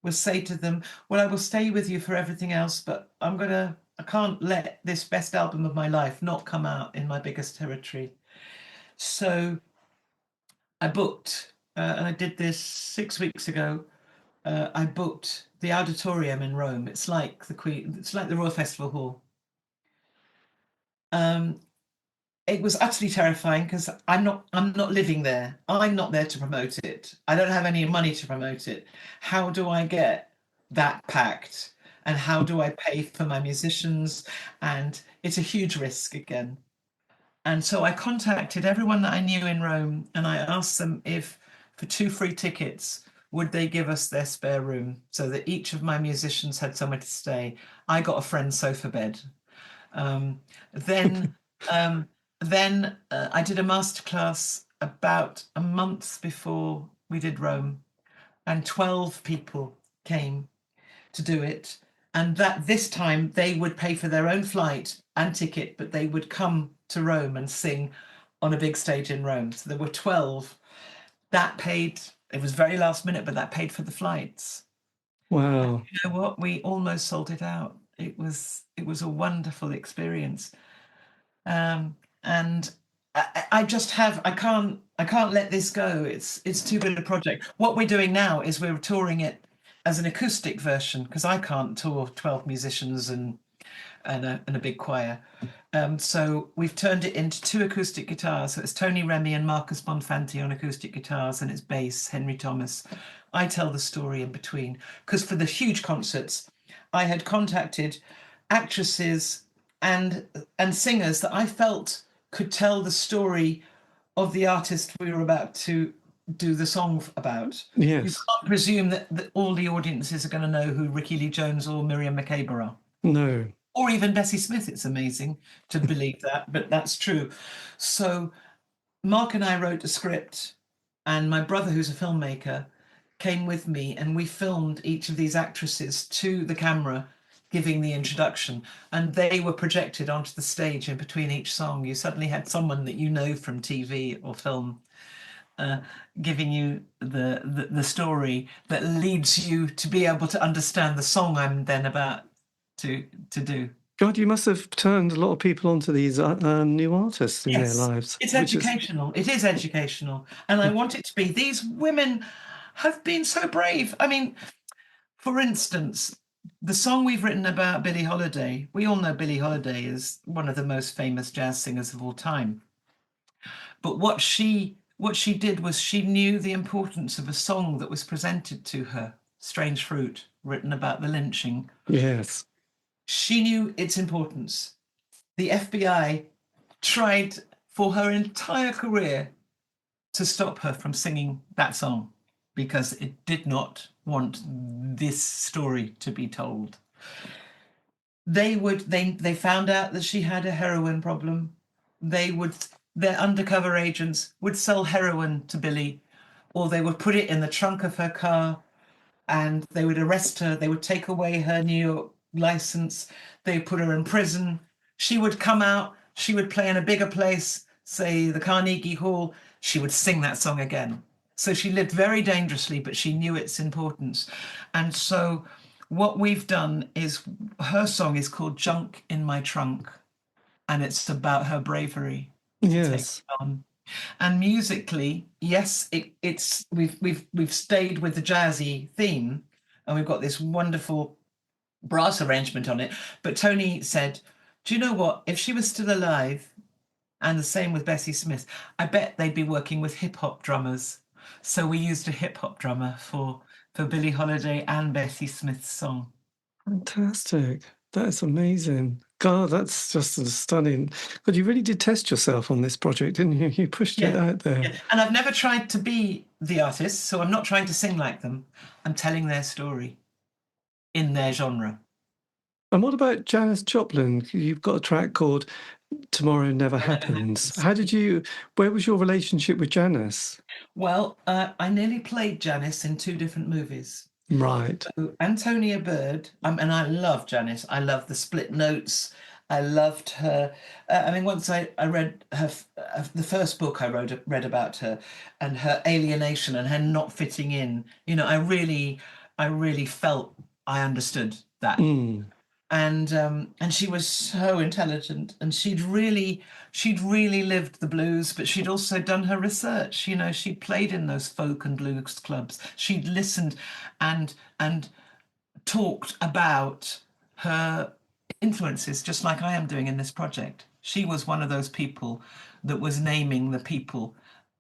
was say to them, well, I will stay with you for everything else, but I can't let this best album of my life not come out in my biggest territory. So I booked, and I did this 6 weeks ago. I booked the auditorium in Rome. It's like the Royal Festival Hall. It was utterly terrifying, because I'm not living there. I'm not there to promote it. I don't have any money to promote it. How do I get that packed? And how do I pay for my musicians? And it's a huge risk again. And so I contacted everyone that I knew in Rome, and I asked them if, for 2 free tickets, would they give us their spare room so that each of my musicians had somewhere to stay. I got a friend sofa bed. Then I did a masterclass about a month before we did Rome, and 12 people came to do it. And that this time they would pay for their own flight and ticket, but they would come to Rome and sing on a big stage in Rome. So there were 12. That paid, it was very last minute, but that paid for the flights. Wow. And you know what? We almost sold it out. It was a wonderful experience. And I can't let this go. It's too good a project. What we're doing now is we're touring it as an acoustic version, because I can't tour 12 musicians and and a big choir. So we've turned it into 2 acoustic guitars. So it's Tony Remy and Marcus Bonfanti on acoustic guitars, and it's bass, Henry Thomas. I tell the story in between, because for the huge concerts, I had contacted actresses and singers that I felt could tell the story of the artist we were about to do the song about. Yes. You can't presume that all the audiences are going to know who Ricky Lee Jones or Miriam Makeba are. No. Or even Bessie Smith. It's amazing to believe that, but that's true. So Mark and I wrote a script, and my brother, who's a filmmaker, came with me, and we filmed each of these actresses to the camera giving the introduction, and they were projected onto the stage in between each song. You suddenly had someone that you know from TV or film giving you the story that leads you to be able to understand the song I'm then about to do. God, you must have turned a lot of people onto these new artists in their lives. It's educational. It is educational. And I want it to be. These women have been so brave. I mean, for instance, the song we've written about Billie Holiday, we all know Billie Holiday is one of the most famous jazz singers of all time. But what she did was she knew the importance of a song that was presented to her, Strange Fruit, written about the lynching. Yes. She knew its importance. The FBI tried for her entire career to stop her from singing that song because it did not want this story to be told. They found out that she had a heroin problem. Their undercover agents would sell heroin to Billie, or they would put it in the trunk of her car, and they would arrest her. They would take away her New York license. They put her in prison. She would come out. She would play in a bigger place, say the Carnegie Hall. She would sing that song again. So she lived very dangerously, but she knew its importance. And so what we've done is, her song is called Junk in My Trunk, and it's about her bravery. Yes. And musically, yes, we've stayed with the jazzy theme, and we've got this wonderful brass arrangement on it. But Tony said, do you know what? If she was still alive, and the same with Bessie Smith, I bet they'd be working with hip-hop drummers. So we used a hip-hop drummer for Billie Holiday and Bessie Smith's song. Fantastic. That's amazing. God, that's just stunning. God, you really did test yourself on this project, didn't you? You pushed it out there. Yeah. And I've never tried to be the artist, so I'm not trying to sing like them. I'm telling their story in their genre. And what about Janis Joplin? You've got a track called Tomorrow Never Happens. Where was your relationship with Janis? Well, I nearly played Janis in 2 different movies. Right. So, Antonia Bird, and I love Janis. I love the split notes. I loved her. Once I read her, the first book I read about her, and her alienation and her not fitting in. I really felt I understood that. And she was so intelligent, and she'd really lived the blues, but she'd also done her research. She'd played in those folk and blues clubs. She'd listened and talked about her influences, just like I am doing in this project. She was one of those people that was naming the people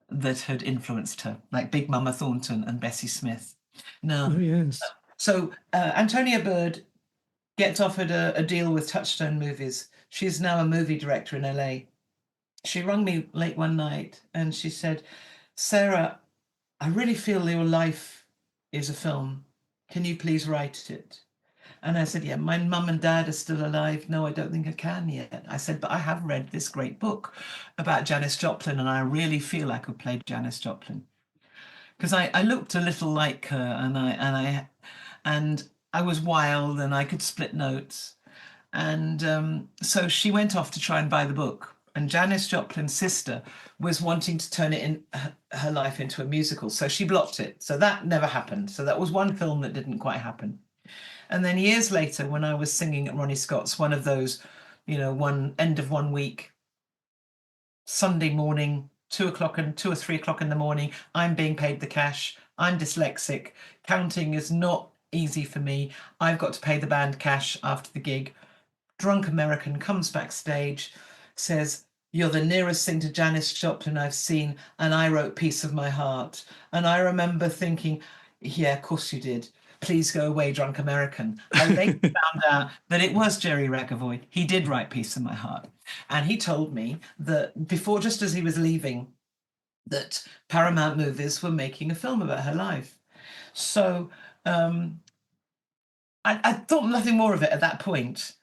that had influenced her, like Big Mama Thornton and Bessie Smith. Now, yes. So Antonia Bird gets offered a deal with Touchstone Movies. She's now a movie director in LA. She rang me late one night and she said, Sarah, I really feel your life is a film. Can you please write it? And I said, yeah, my mum and dad are still alive. No, I don't think I can yet. I said, but I have read this great book about Janis Joplin, and I really feel I could play Janis Joplin. Because I looked a little like her, and I was wild and I could split notes. And so she went off to try and buy the book. And Janis Joplin's sister was wanting to turn it in her life into a musical. So she blocked it. So that never happened. So that was one film that didn't quite happen. And then years later, when I was singing at Ronnie Scott's, one of those, one end of one week, Sunday morning, 2 or 3 o'clock in the morning, I'm being paid the cash. I'm dyslexic. Counting is not easy for me. I've got to pay the band cash after the gig. drunk American comes backstage, says, "You're the nearest thing to Janis Joplin I've seen, and I wrote Piece of My Heart." And I remember thinking, yeah, of course you did. Please go away, drunk American. I later found out that it was Jerry Regavoy. He did write Piece of My Heart. And he told me that before, just as he was leaving, that Paramount Movies were making a film about her life. So I thought nothing more of it at that point.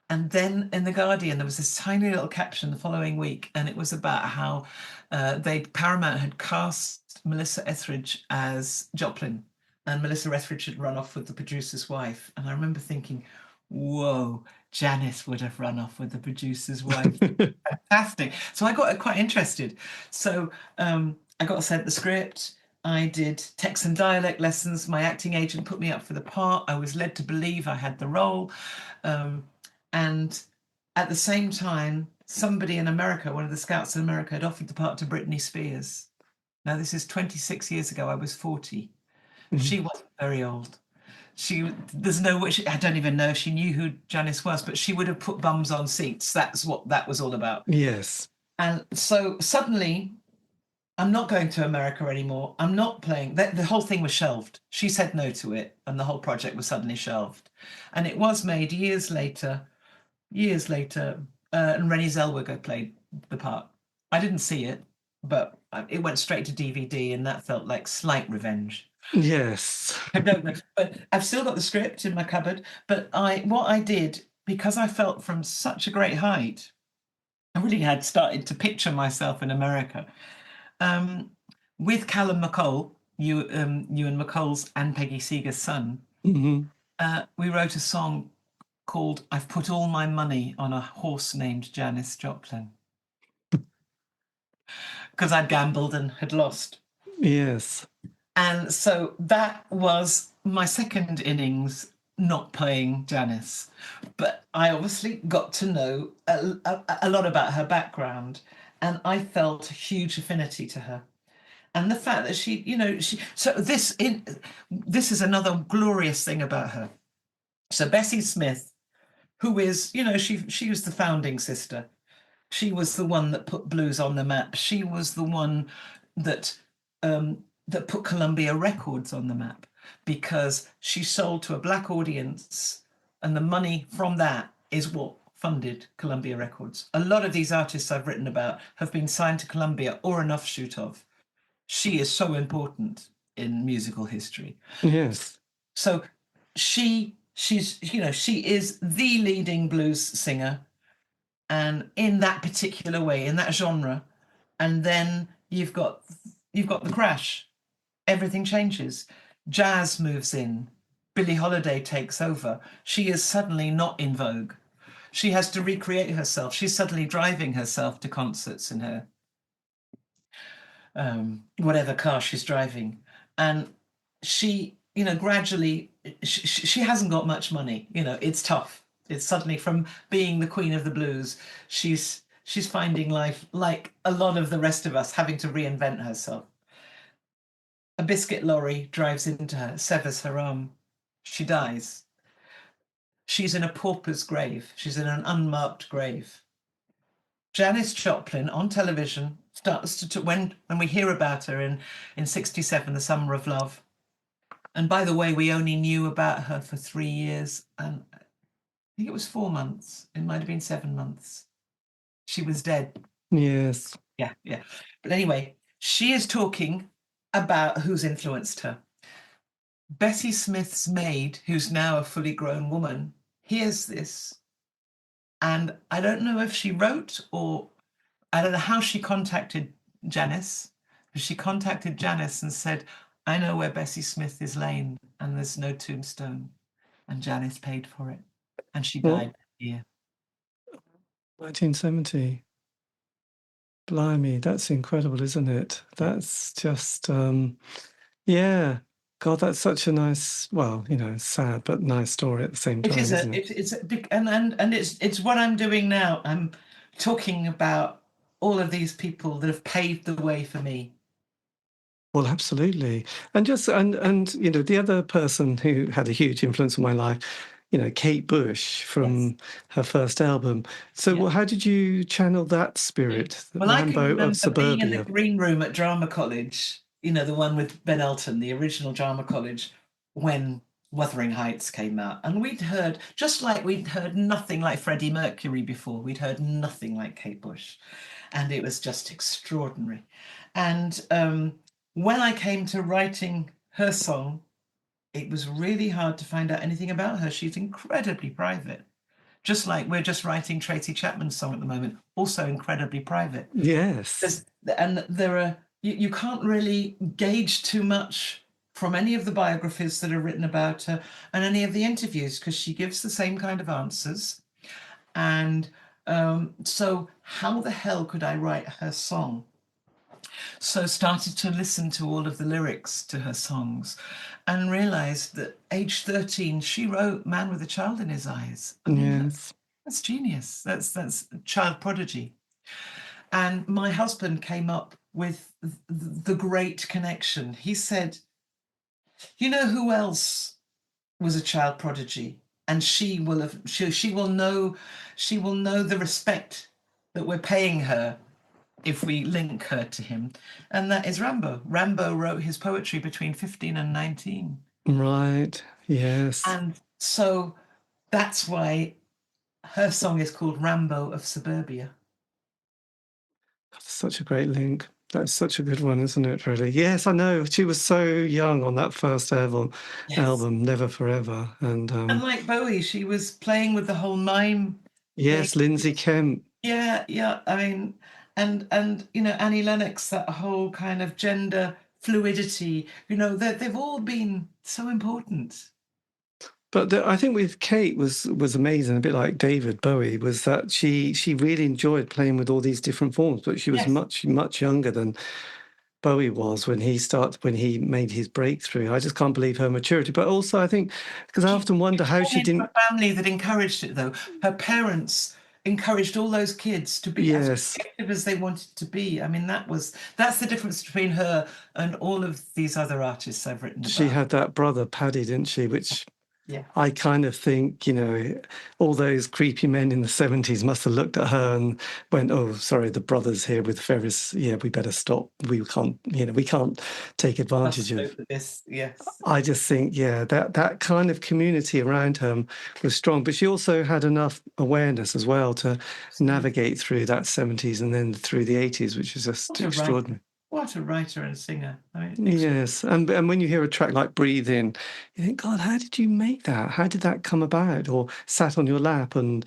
And then in The Guardian, there was this tiny little caption the following week, and it was about how Paramount had cast Melissa Etheridge as Joplin, and Melissa Etheridge had run off with the producer's wife. And I remember thinking, whoa, Janis would have run off with the producer's wife. Fantastic. So I got quite interested. So I got sent the script. I did Texan dialect lessons. My acting agent put me up for the part. I was led to believe I had the role. And at the same time, somebody in America, one of the scouts in America, had offered the part to Britney Spears. Now, this is 26 years ago. I was 40. She wasn't very old. There's no way, I don't even know if she knew who Janis was, but she would have put bums on seats. That's what that was all about. Yes. And so suddenly, I'm not going to America anymore. I'm not playing. The whole thing was shelved. She said no to it, and the whole project was suddenly shelved. And it was made years later, and Renée Zellweger played the part. I didn't see it, but it went straight to DVD, and that felt like slight revenge. Yes. I don't know, but I've still got the script in my cupboard. But what I did, because I felt from such a great height, I really had started to picture myself in America. With Callum McCall, Ewan McCall's and Peggy Seeger's son, we wrote a song called "I've Put All My Money on a Horse Named Janis Joplin," because I'd gambled and had lost. Yes. And so that was my second innings not playing Janis. But I obviously got to know a lot about her background, and I felt a huge affinity to her. And the fact that this is another glorious thing about her. So Bessie Smith, who is, she was the founding sister. She was the one that put blues on the map. She was the one that put Columbia Records on the map, because she sold to a black audience, and the money from that is what funded Columbia Records. A lot of these artists I've written about have been signed to Columbia or an offshoot of. She is so important in musical history. Yes. So she is the leading blues singer, and in that particular way, in that genre. And then you've got the crash. Everything changes. Jazz moves in. Billie Holiday takes over. She is suddenly not in vogue. She has to recreate herself. She's suddenly driving herself to concerts in her whatever car she's driving. And she, gradually, she hasn't got much money. It's tough. It's suddenly, from being the queen of the blues, she's finding life like a lot of the rest of us, having to reinvent herself. A biscuit lorry drives into her, severs her arm. She dies. She's in a pauper's grave. She's in an unmarked grave. Janis Joplin on television starts to when we hear about her in 67, The Summer of Love. And by the way, we only knew about her for 3 years, and I think it was 4 months. It might have been 7 months. She was dead. Yes. Yeah. But anyway, she is talking about who's influenced her. Bessie Smith's maid, who's now a fully grown woman, hears this. And I don't know if she wrote, or I don't know how she contacted Janis. But she contacted Janis and said, "I know where Bessie Smith is laying, and there's no tombstone." And Janis paid for it. And she died that year. 1970. Blimey, that's incredible, isn't it? That's just, yeah. God, that's such a nice, sad but nice story at the same time. It's what I'm doing now. I'm talking about all of these people that have paved the way for me. Well, absolutely. And the other person who had a huge influence on my life Kate Bush from her first album. So Yeah. how did you channel that spirit, the Well, I can Rambo of remember being in the suburbia? green room at Drama College, the one with Ben Elton, the original Drama College, when Wuthering Heights came out. And we'd heard, just like we'd heard nothing like Freddie Mercury before, we'd heard nothing like Kate Bush. And it was just extraordinary. And when I came to writing her song, it was really hard to find out anything about her. She's incredibly private. Just like we're just writing Tracy Chapman's song at the moment, also incredibly private. Yes. And there are you can't really gauge too much from any of the biographies that are written about her and any of the interviews, because she gives the same kind of answers. And so how the hell could I write her song? So started to listen to all of the lyrics to her songs and realized that age 13 she wrote Man with a Child in His Eyes. I mean, Yes. that's genius. That's child prodigy. And my husband came up with the great connection. He said, you know who else was a child prodigy? And she will know the respect that we're paying her if we link her to him. And that is Rambo. Rambo wrote his poetry between 15 and 19. Right. Yes. And so that's why her song is called Rambo of Suburbia. That's such a great link. That's such a good one, isn't it, really? Yes, I know. She was so young on that first album, Never Forever. And like Bowie, she was playing with the whole mime yes, thing. Lindsay Kemp. Yeah. I mean, and Annie Lennox, that whole kind of gender fluidity, they've all been so important. But I think with Kate was amazing, a bit like David Bowie, was that she really enjoyed playing with all these different forms, but she was much younger than Bowie was when he made his breakthrough. I just can't believe her maturity. But also, I think, because I often wonder how she didn't. A family that encouraged it, though. Her parents encouraged all those kids to be as creative as they wanted to be. I mean, that's the difference between her and all of these other artists I've written about. She had that brother Paddy, didn't she? Which yeah. I kind of think, all those creepy men in the 70s must have looked at her and went, oh, sorry, the brother's here with Ferris. Yeah, we better stop. We can't take advantage of this. Yes. I just think, that kind of community around her was strong. But she also had enough awareness as well to navigate through that 70s and then through the 80s, which is just extraordinary. What a writer and singer. I mean, yes. And when you hear a track like Breathe In, you think, God, how did you make that? How did that come about? Or Sat on Your Lap and,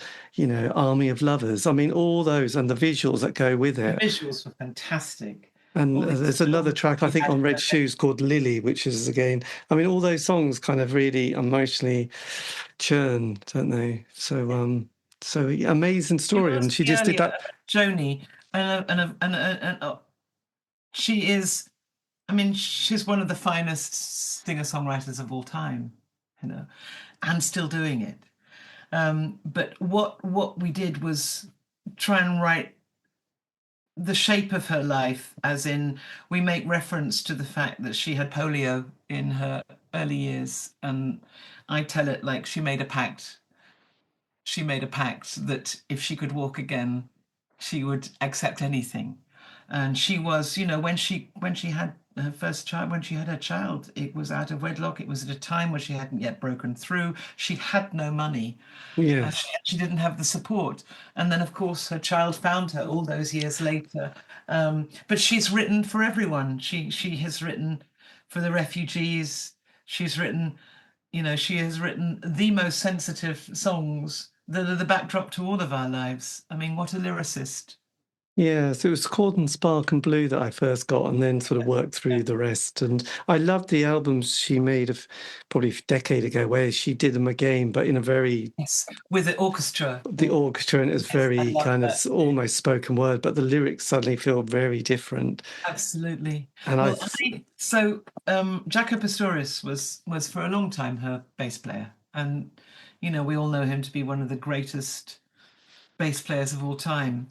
Army of Lovers. I mean, all those and the visuals that go with it. The visuals were fantastic. And there's another track, I think, on Red Shoes called Lily, which is, again, I mean, all those songs kind of really emotionally churn, don't they? So, amazing story. And she just did that. Joni, and she is, I mean, she's one of the finest singer-songwriters of all time, and still doing it. But what we did was try and write the shape of her life, as in we make reference to the fact that she had polio in her early years, and I tell it like she made a pact that if she could walk again she would accept anything. And she was, when she had her first child, when she had her child, it was out of wedlock. It was at a time where she hadn't yet broken through. She had no money. She didn't have the support. And then, of course, her child found her all those years later. But she's written for everyone. She has written for the refugees. She's written, she has written the most sensitive songs that are the backdrop to all of our lives. I mean, what a lyricist. Yeah, so it was Cordon Spark and Blue that I first got and then sort of worked through the rest. And I loved the albums she made probably a decade ago where she did them again, but in a very... Yes, with the orchestra. The orchestra, and it was very kind of almost spoken word, but the lyrics suddenly feel very different. Absolutely. And Jaco Pastorius was for a long time her bass player. And, we all know him to be one of the greatest bass players of all time.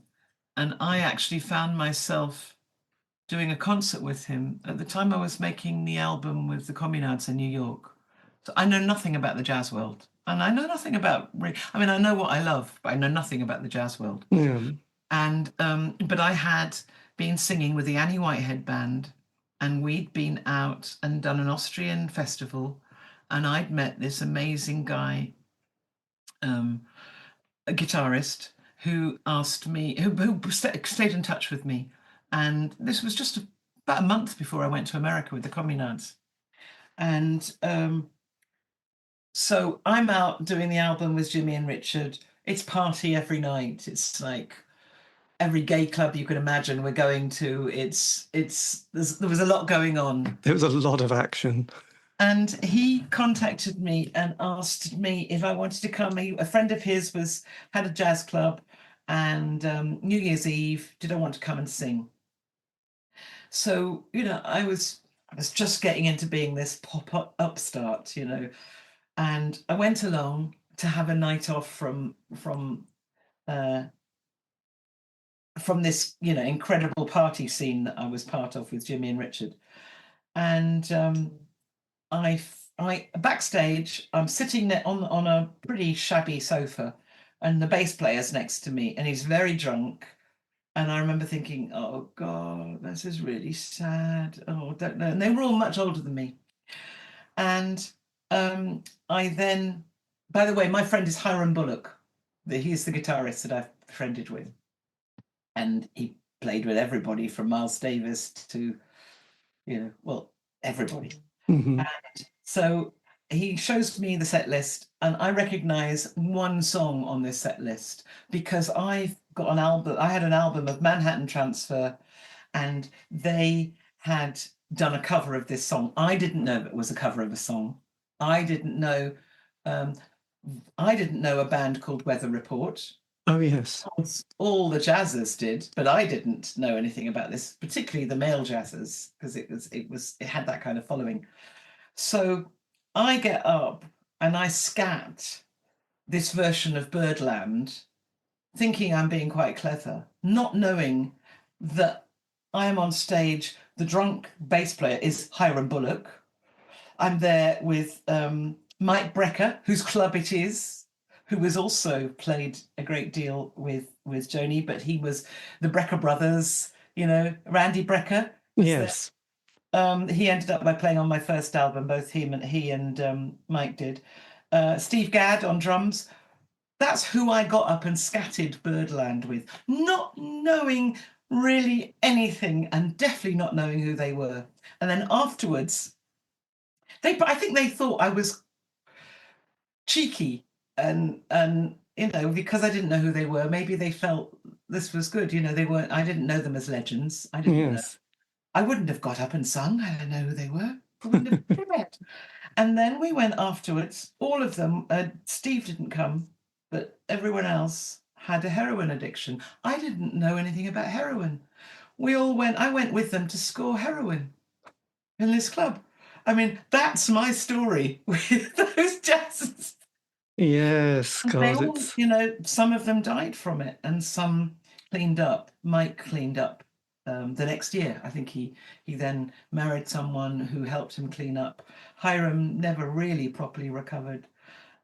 And I actually found myself doing a concert with him at the time I was making the album with the Communards in New York. So I know nothing about the jazz world, and I know nothing about. I mean, I know what I love, but I know nothing about the jazz world. Yeah. And but I had been singing with the Annie Whitehead band, and we'd been out and done an Austrian festival, and I'd met this amazing guy, a guitarist, who asked me, who stayed in touch with me, and this was just about a month before I went to America with the Communards, and so I'm out doing the album with Jimmy and Richard. It's party every night. It's like every gay club you could imagine we're going to. There was a lot going on. There was a lot of action. And he contacted me and asked me if I wanted to come. A friend of his had a jazz club, and New Year's Eve, did I want to come and sing? So, I was just getting into being this pop upstart, and I went along to have a night off from this, incredible party scene that I was part of with Jimmy and Richard. And I backstage, I'm sitting there on a pretty shabby sofa, and the bass player's next to me, and he's very drunk. And I remember thinking, oh God, this is really sad. Oh, I don't know. And they were all much older than me. And I then, by the way, my friend is Hiram Bullock. He's the guitarist that I've friended with. And he played with everybody from Miles Davis to, everybody. Mm-hmm. And so he shows me the set list, and I recognize one song on this set list because I've got an album. I had an album of Manhattan Transfer, and they had done a cover of this song. I didn't know it was a cover of a song. I didn't know a band called Weather Report. Oh yes, all the jazzers did, but I didn't know anything about this, particularly the male jazzers, because it had that kind of following. So I get up and I scat this version of Birdland, thinking I'm being quite clever, not knowing that I am on stage. The drunk bass player is Hiram Bullock. I'm there with Mike Brecker, whose club it is, who was also played a great deal with Joni, but he was the Brecker brothers, Randy Brecker. Yes. He ended up by playing on my first album, both he and Mike did. Steve Gadd on drums. That's who I got up and scattered Birdland with, not knowing really anything and definitely not knowing who they were. And then afterwards, I think they thought I was cheeky and because I didn't know who they were, maybe they felt this was good. They weren't. I didn't know them as legends. I didn't know. I wouldn't have got up and sung. I didn't know who they were. I wouldn't have cared. And then we went afterwards. All of them. Steve didn't come, but everyone else had a heroin addiction. I didn't know anything about heroin. We all went. I went with them to score heroin in this club. I mean, that's my story with those jazzers. Yes, God, they all, some of them died from it, and some cleaned up. Mike cleaned up the next year. I think he then married someone who helped him clean up. Hiram never really properly recovered,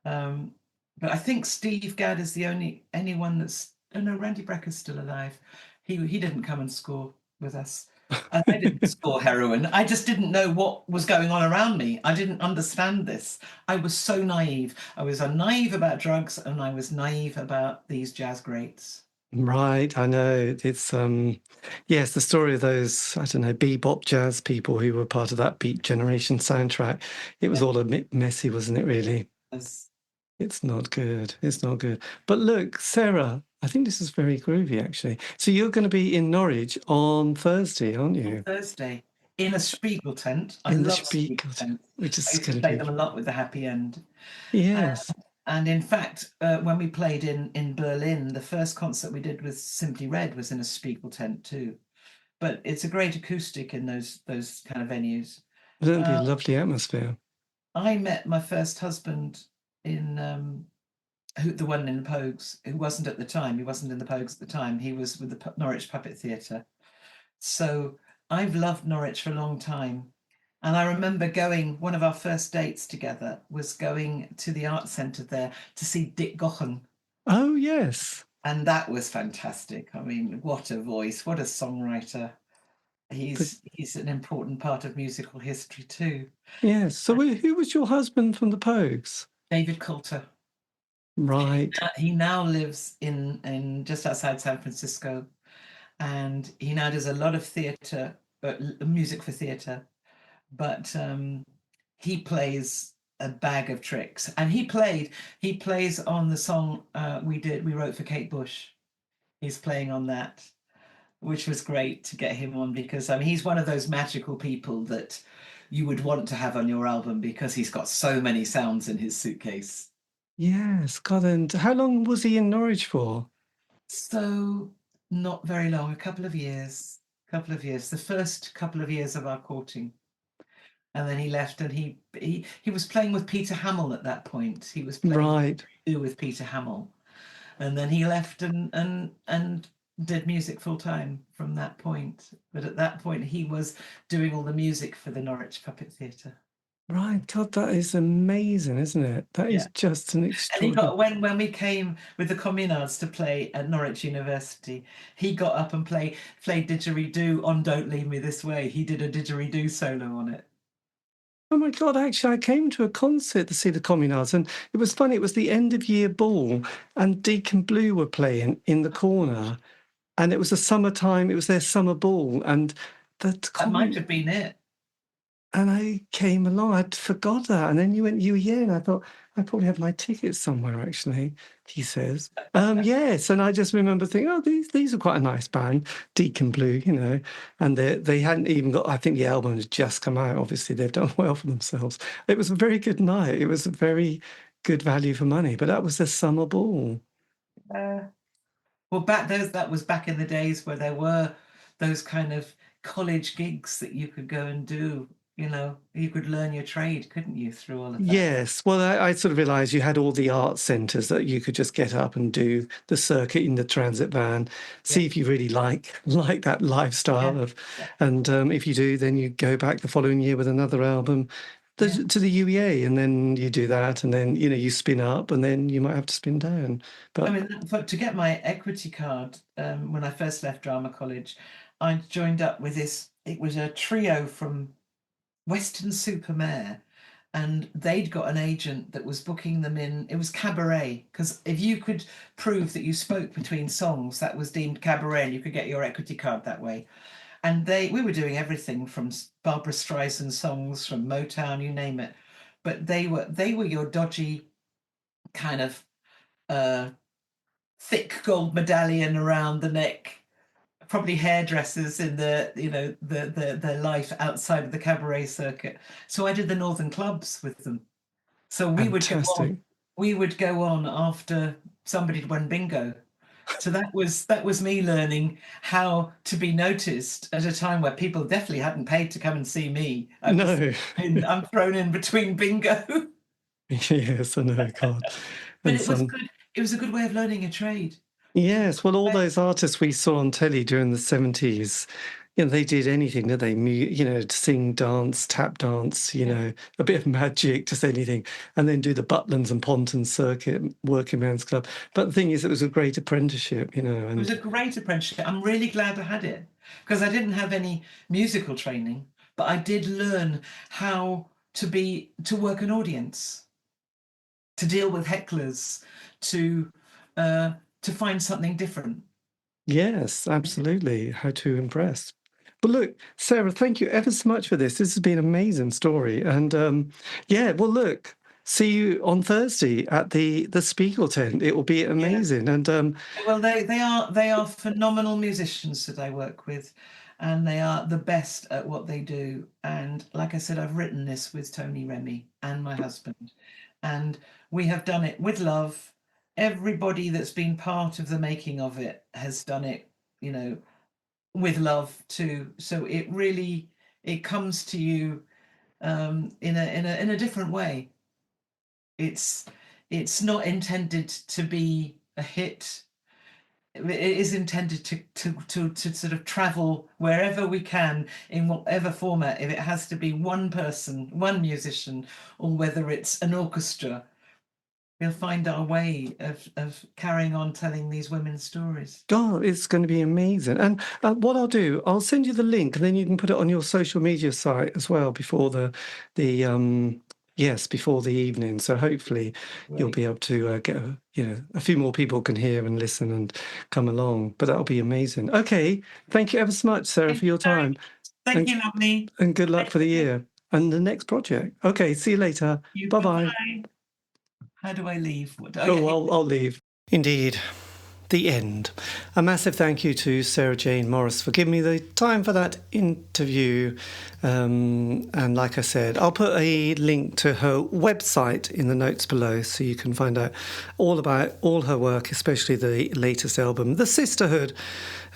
but I think Steve Gadd is the anyone that's. Oh no, Randy Brecker's still alive. He didn't come and score with us. I didn't score heroin. I just didn't know what was going on around me. I didn't understand this. I was so naive. I was naive about drugs, and I was naive about these jazz greats. Right, I know. It's yes, the story of those, I don't know, bebop jazz people who were part of that Beat Generation soundtrack. It was all a bit messy, wasn't it, really? Yes. It's not good. It's not good. But look, Sarah, I think this is very groovy, actually. So you're going to be in Norwich on Thursday, aren't you? On Thursday, in a Spiegel tent. I In the love Spiegel tent, which is I used going to to play be... them a lot with the Happy End. Yes. And in fact, when we played in Berlin, the first concert we did with Simply Red was in a Spiegel tent too. But it's a great acoustic in those kind of venues. It'll be a lovely atmosphere. I met my first husband in the one in the Pogues, who wasn't at the time. He wasn't in the Pogues at the time. He was with the Norwich Puppet Theatre. So I've loved Norwich for a long time. And I remember one of our first dates together was going to the art centre there to see Dick Gaughan. Oh, yes. And that was fantastic. I mean, what a voice, what a songwriter. The, He's an important part of musical history too. yes. So who was your husband from the Pogues? David Coulter. Right. He now lives in just outside San Francisco, and he now does a lot of theatre, music for theatre. But he plays a bag of tricks, and he plays on the song we wrote for Kate Bush. He's playing on that, which was great to get him on, because I mean he's one of those magical people that you would want to have on your album because he's got so many sounds in his suitcase. Yes, God. And how long was he in Norwich for? So not very long, a couple of years. The first couple of years of our courting. And then he left, and he was playing with Peter Hamill at that point. He was playing Right. with Peter Hamill, and then he left and did music full time from that point. But at that point, he was doing all the music for the Norwich Puppet Theatre. Right. God, that is amazing, isn't it? That is just an And he extraordinary. got when we came with the Communards to play at Norwich University, he got up and played didgeridoo on "Don't Leave Me This Way." He did a didgeridoo solo on it. Oh my God, actually, I came to a concert to see the Communards, and it was funny. It was the end of year ball, and Deacon Blue were playing in the corner, and it was a summertime, it was their summer ball, and That might have been it. and I came along. I'd forgot that. And then you were here, and I thought, I probably have my tickets somewhere, actually, he says. Yes. And I just remember thinking, oh, these are quite a nice band, Deacon Blue, you know. And they hadn't even got, I think the album had just come out. Obviously, they've done well for themselves. It was a very good night. It was a very good value for money. But that was the summer ball. Well, that was back in the days where there were those kind of college gigs that you could go and do. You know, you could learn your trade, couldn't you, through all of that? Yes. Well, I sort of realised you had all the art centres that you could just get up and do the circuit in the transit van, see if you really like that lifestyle of, and if you do, then you go back the following year with another album to the UEA, and then you do that, and then you spin up, and then you might have to spin down. But I mean, to get my equity card, when I first left drama college, I joined up with this. It was a trio from Weston-super-Mare, and they'd got an agent that was booking them in. It was cabaret, because if you could prove that you spoke between songs, that was deemed cabaret, and you could get your equity card that way. And we were doing everything from Barbra Streisand songs, from Motown, you name it. But they were your dodgy kind of thick gold medallion around the neck, probably hairdressers in the life outside of the cabaret circuit. So I did the Northern clubs with them. So we would go on after somebody had won bingo. So that was me learning how to be noticed at a time where people definitely hadn't paid to come and see me. I'm thrown in between bingo. Yes, I know, God. But it was good. It was a good way of learning a trade. Yes, well, all those artists we saw on telly during the 70s, they did anything, did they? Sing, dance, tap dance, a bit of magic, just anything, and then do the Butlins and Pontons circuit, working man's club. But the thing is, it was a great apprenticeship, And it was a great apprenticeship. I'm really glad I had it, because I didn't have any musical training, but I did learn how to work an audience, to deal with hecklers, to find something different. Yes, absolutely. How to impress. But look, Sarah, thank you ever so much for this. This has been an amazing story. And well, look, see you on Thursday at the Spiegel tent. It will be amazing. Yeah. And well, they are phenomenal musicians that I work with, and they are the best at what they do. And like I said, I've written this with Tony Remy and my husband, and we have done it with love. Everybody that's been part of the making of it has done it, with love too. So it comes to you in a different way. It's not intended to be a hit. it is intended to sort of travel wherever we can in whatever format. If it has to be one person, one musician, or whether it's an orchestra, we'll find our way of carrying on telling these women's stories. God, it's going to be amazing. And what I'll do, I'll send you the link, and then you can put it on your social media site as well before before the evening. So hopefully you'll be able to get a few more people can hear and listen and come along. But that'll be amazing. Okay, thank you ever so much, Sarah, for your time. Thank you, lovely. And good luck for the year and the next project. Okay, see you later. Bye-bye. How do I leave? I'll leave. Indeed. The end. A massive thank you to Sarah Jane Morris for giving me the time for that interview. And like I said, I'll put a link to her website in the notes below so you can find out all about all her work, especially the latest album, The Sisterhood.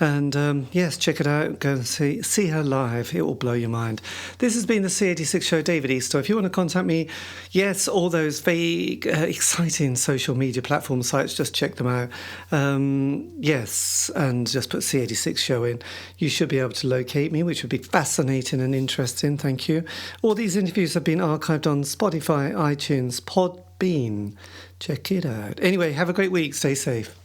And yes, check it out. Go and see her live. It will blow your mind. This has been the C86 show, David Eastaugh. If you want to contact me, yes, all those vague, exciting social media platform sites, just check them out. Yes, and just put C86 show in. You should be able to locate me, which would be fascinating and interesting. Thank you. All these interviews have been archived on Spotify, iTunes, Podbean. Check it out. Anyway, have a great week. Stay safe.